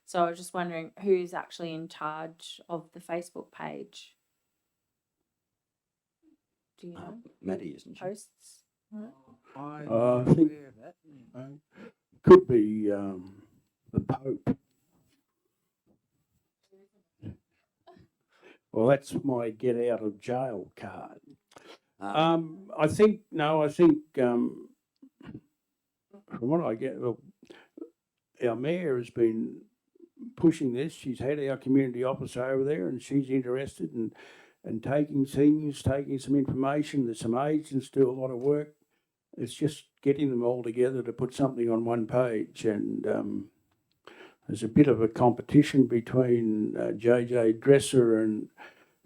So I was just wondering who's actually in charge of the Facebook page. Do you know? Maddie, isn't she? Posts. I'm I not think- aware of that. Could be the Pope. Well, that's my get out of jail card. I think from what I get, well, our mayor has been pushing this. She's had our community officer over there, and she's interested in taking some information. There's some agents do a lot of work. It's just getting them all together to put something on one page, and there's a bit of a competition between JJ Dresser and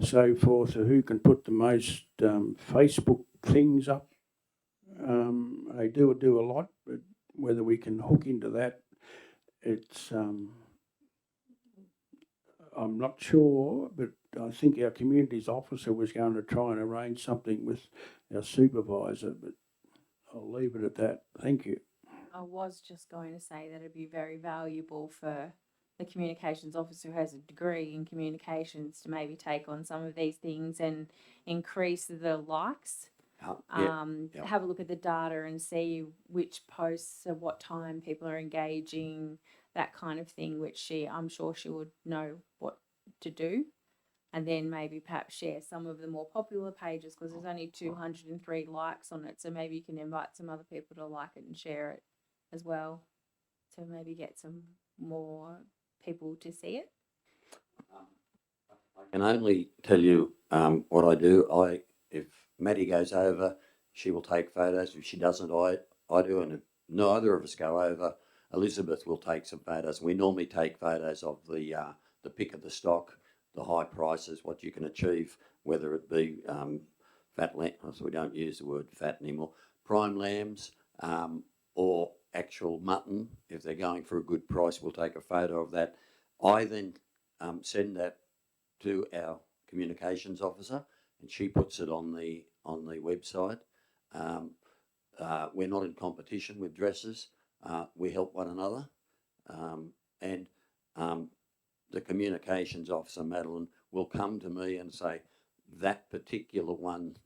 so forth, who can put the most Facebook things up. They do a lot, but whether we can hook into that, it's I'm not sure, but I think our communities officer was going to try and arrange something with our supervisor, but I'll leave it at that. Thank you. I was just going to say that it'd be very valuable for the communications officer who has a degree in communications to maybe take on some of these things and increase the likes. Have a look at the data and see which posts at what time people are engaging, that kind of thing, which I'm sure she would know what to do. And then maybe perhaps share some of the more popular pages, because there's only 203 likes on it. So maybe you can invite some other people to like it and share it as well, to maybe get some more people to see it. I can only tell you what I do. If Maddie goes over, she will take photos. If she doesn't, I do. And if neither of us go over, Elizabeth will take some photos. We normally take photos of the pick of the stock, the high prices, what you can achieve, whether it be fat lamb, so we don't use the word fat anymore, prime lambs, or actual mutton. If they're going for a good price, we'll take a photo of that. I then send that to our communications officer, and she puts it on the website. We're not in competition with dressers. We help one another, and the communications officer, Madeline, will come to me and say, that particular one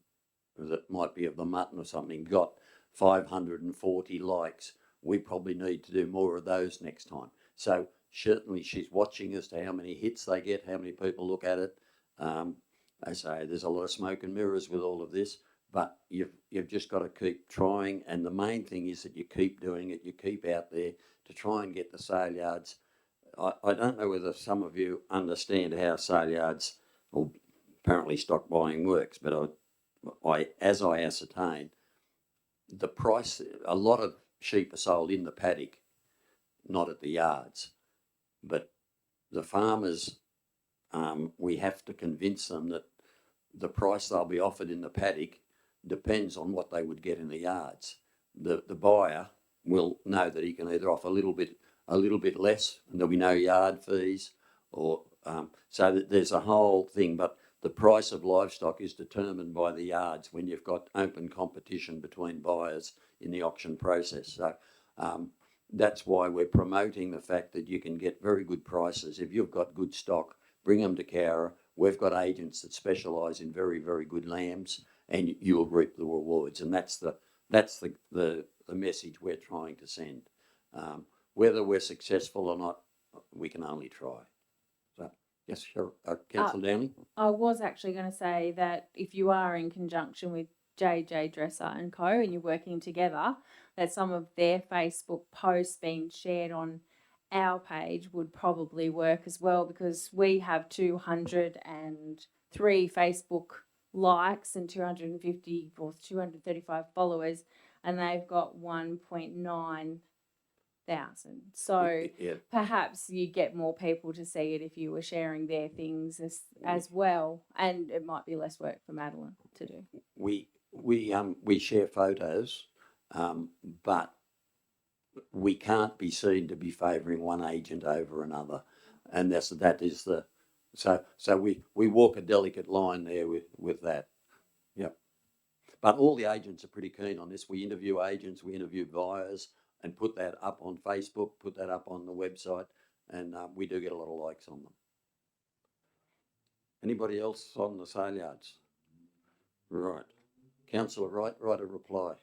that might be of the mutton or something got 540 likes. We probably need to do more of those next time. So certainly she's watching as to how many hits they get, how many people look at it. I say there's a lot of smoke and mirrors with all of this, but you've just got to keep trying. And the main thing is that you keep doing it. You keep out there to try and get the sale yards. I don't know whether some of you understand how sale yards or apparently stock buying works, but as I ascertain, the price, a lot of sheep are sold in the paddock, not at the yards. But the farmers, we have to convince them that the price they'll be offered in the paddock depends on what they would get in the yards. The buyer will know that he can either offer a little bit less and there'll be no yard fees, or so that there's a whole thing. But the price of livestock is determined by the yards when you've got open competition between buyers in the auction process. So that's why we're promoting the fact that you can get very good prices. If you've got good stock, bring them to Cowra. We've got agents that specialise in very, very good lambs, and you'll reap the rewards. And that's the message we're trying to send. Whether we're successful or not, we can only try. So, yes, Councillor Downey. I was actually going to say that if you are in conjunction with JJ Dresser and Co. and you're working together, that some of their Facebook posts being shared on our page would probably work as well, because we have 203 Facebook likes and 250 or 235 followers, and they've got 1.9 thousand. So Yeah. perhaps you get more people to see it if you were sharing their things as well, and it might be less work for Madeline to do. We share photos, but we can't be seen to be favouring one agent over another, and that is the so we walk a delicate line there with that. Yep. But all the agents are pretty keen on this. We interview agents, we interview buyers, and put that up on Facebook, put that up on the website, and we do get a lot of likes on them. Anybody else on the sale yards? Right. Councillor Wright, write a reply.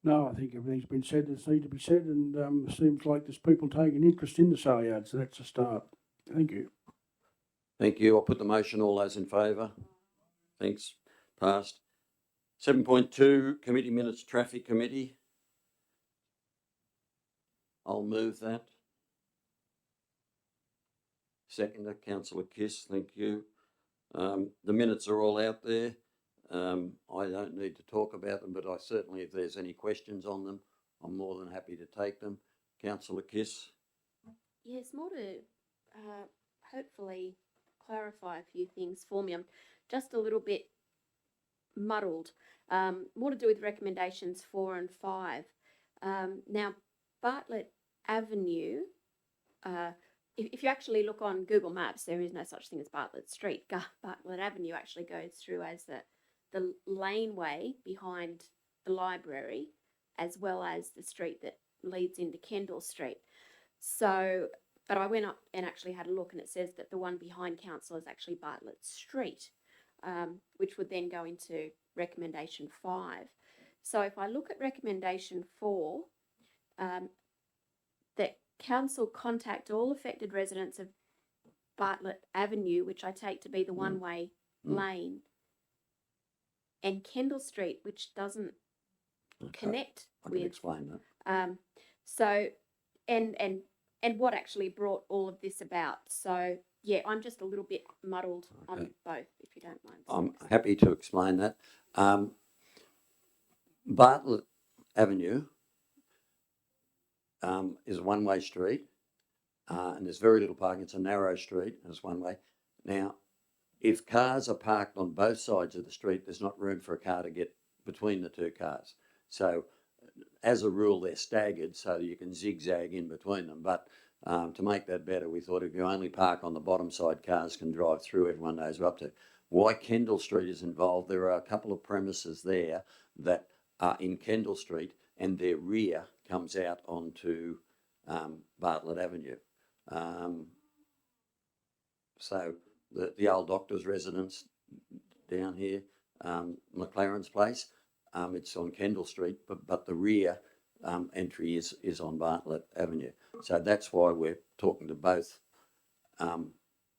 No, I think everything's been said that's need to be said, and seems like there's people taking interest in the sale yard, so that's a start. Thank you. Thank you. I'll put the motion. All those in favour? Thanks. Passed. 7.2, Committee Minutes, Traffic Committee. I'll move that. Seconder, Councillor Kiss, thank you. The minutes are all out there. I don't need to talk about them, but I certainly, if there's any questions on them, I'm more than happy to take them. Councillor Kiss. Yes, more to hopefully clarify a few things for me. I'm just a little bit muddled. More to do with recommendations 4 and 5. Now, Bartlett Avenue, if you actually look on Google Maps, there is no such thing as Bartlett Street. Bartlett Avenue actually goes through as the laneway behind the library, as well as the street that leads into Kendall Street. So, but I went up and actually had a look, and it says that the one behind council is actually Bartlett Street, which would then go into recommendation 5. So if I look at recommendation 4, that council contact all affected residents of Bartlett Avenue, which I take to be the one-way lane, and Kendall Street, which doesn't connect I with. can explain that. So, and what actually brought all of this about. So, yeah, I'm just a little bit muddled on both, if you don't mind. I'm happy to explain that. Bartlett Avenue is a one-way street, and there's very little parking. It's a narrow street, and it's one way. Now, if cars are parked on both sides of the street, there's not room for a car to get between the two cars. So, as a rule, they're staggered so you can zigzag in between them. But to make that better, we thought if you only park on the bottom side, cars can drive through. Everyone knows we're up to. Why Kendall Street is involved, there are a couple of premises there that are in Kendall Street, and their rear comes out onto Bartlett Avenue. So the old doctor's residence down here, McLaren's place, it's on Kendall Street, but the rear entry is on Bartlett Avenue. So that's why we're talking to both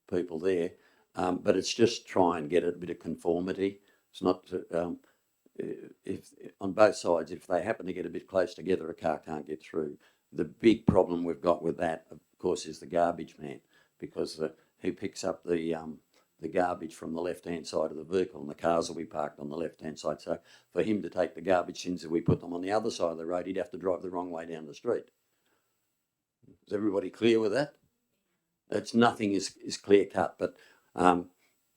people there. But it's just try and get a bit of conformity. It's not to, if on both sides, if they happen to get a bit close together, a car can't get through. The big problem we've got with that, of course, is the garbage man, because he picks up the garbage from the left-hand side of the vehicle, and the cars will be parked on the left-hand side. So for him to take the garbage tins, if we put them on the other side of the road, he'd have to drive the wrong way down the street. Is everybody clear with that? Nothing is clear cut, but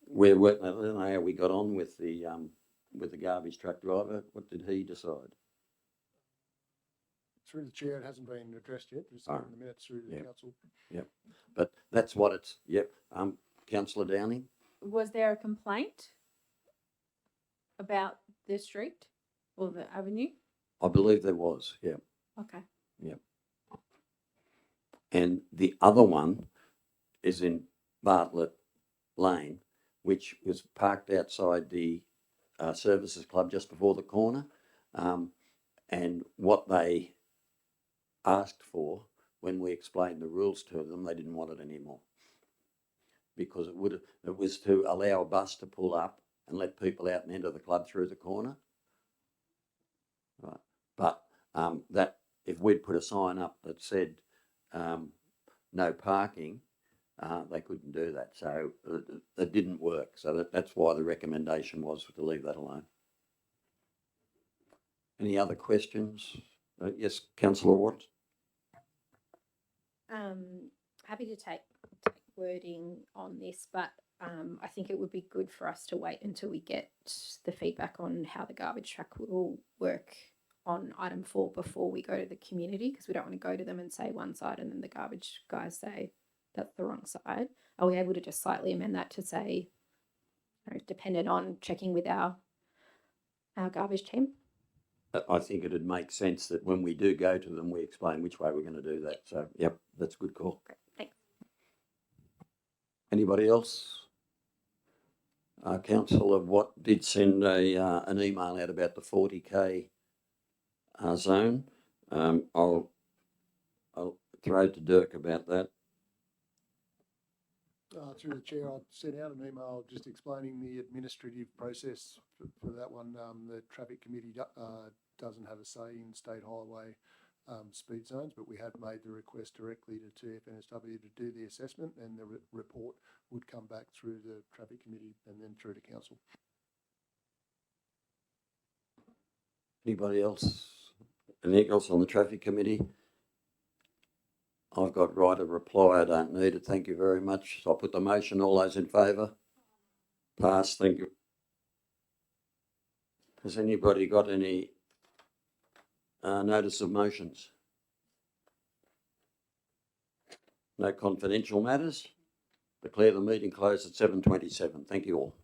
we're working. I don't know how we got on with the garbage truck driver. What did he decide? through the chair, it hasn't been addressed yet. It's Alright. in the minutes through the Yep. council. But that's what it's, yep. Councillor Downing? Was there a complaint about the street or the avenue? I believe there was, yeah. Okay. And the other one is in Bartlett Lane, which was parked outside the Services Club just before the corner. And what they asked for, when we explained the rules to them, they didn't want it anymore. Because it was to allow a bus to pull up and let people out and enter the club through the corner. Right. But that if we'd put a sign up that said no parking, they couldn't do that. So it didn't work. So that's why the recommendation was to leave that alone. Any other questions? Yes, Councillor Watts. Happy to take wording on this, but I think it would be good for us to wait until we get the feedback on how the garbage truck will work on item 4 before we go to the community, because we don't want to go to them and say one side and then the garbage guys say that's the wrong side. Are we able to just slightly amend that to say, dependent on checking with our garbage team? I think it'd make sense that when we do go to them, we explain which way we're going to do that. So, yep, that's a good call. Great, thanks. Anybody else? Councillor Watt did send an email out about the 40K zone. I'll throw to Dirk about that. Through the chair, I sent out an email just explaining the administrative process for that one. The traffic committee doesn't have a say in state highway speed zones, but we have made the request directly to TFNSW to do the assessment, and the report would come back through the traffic committee and then through to council. Anybody else? Anything else on the traffic committee? I've got right of reply. I don't need it. Thank you very much. So I'll put the motion. All those in favour? Pass. Thank you. Has anybody got any notice of motions? No confidential matters? Declare the meeting closed at 7:27. Thank you all.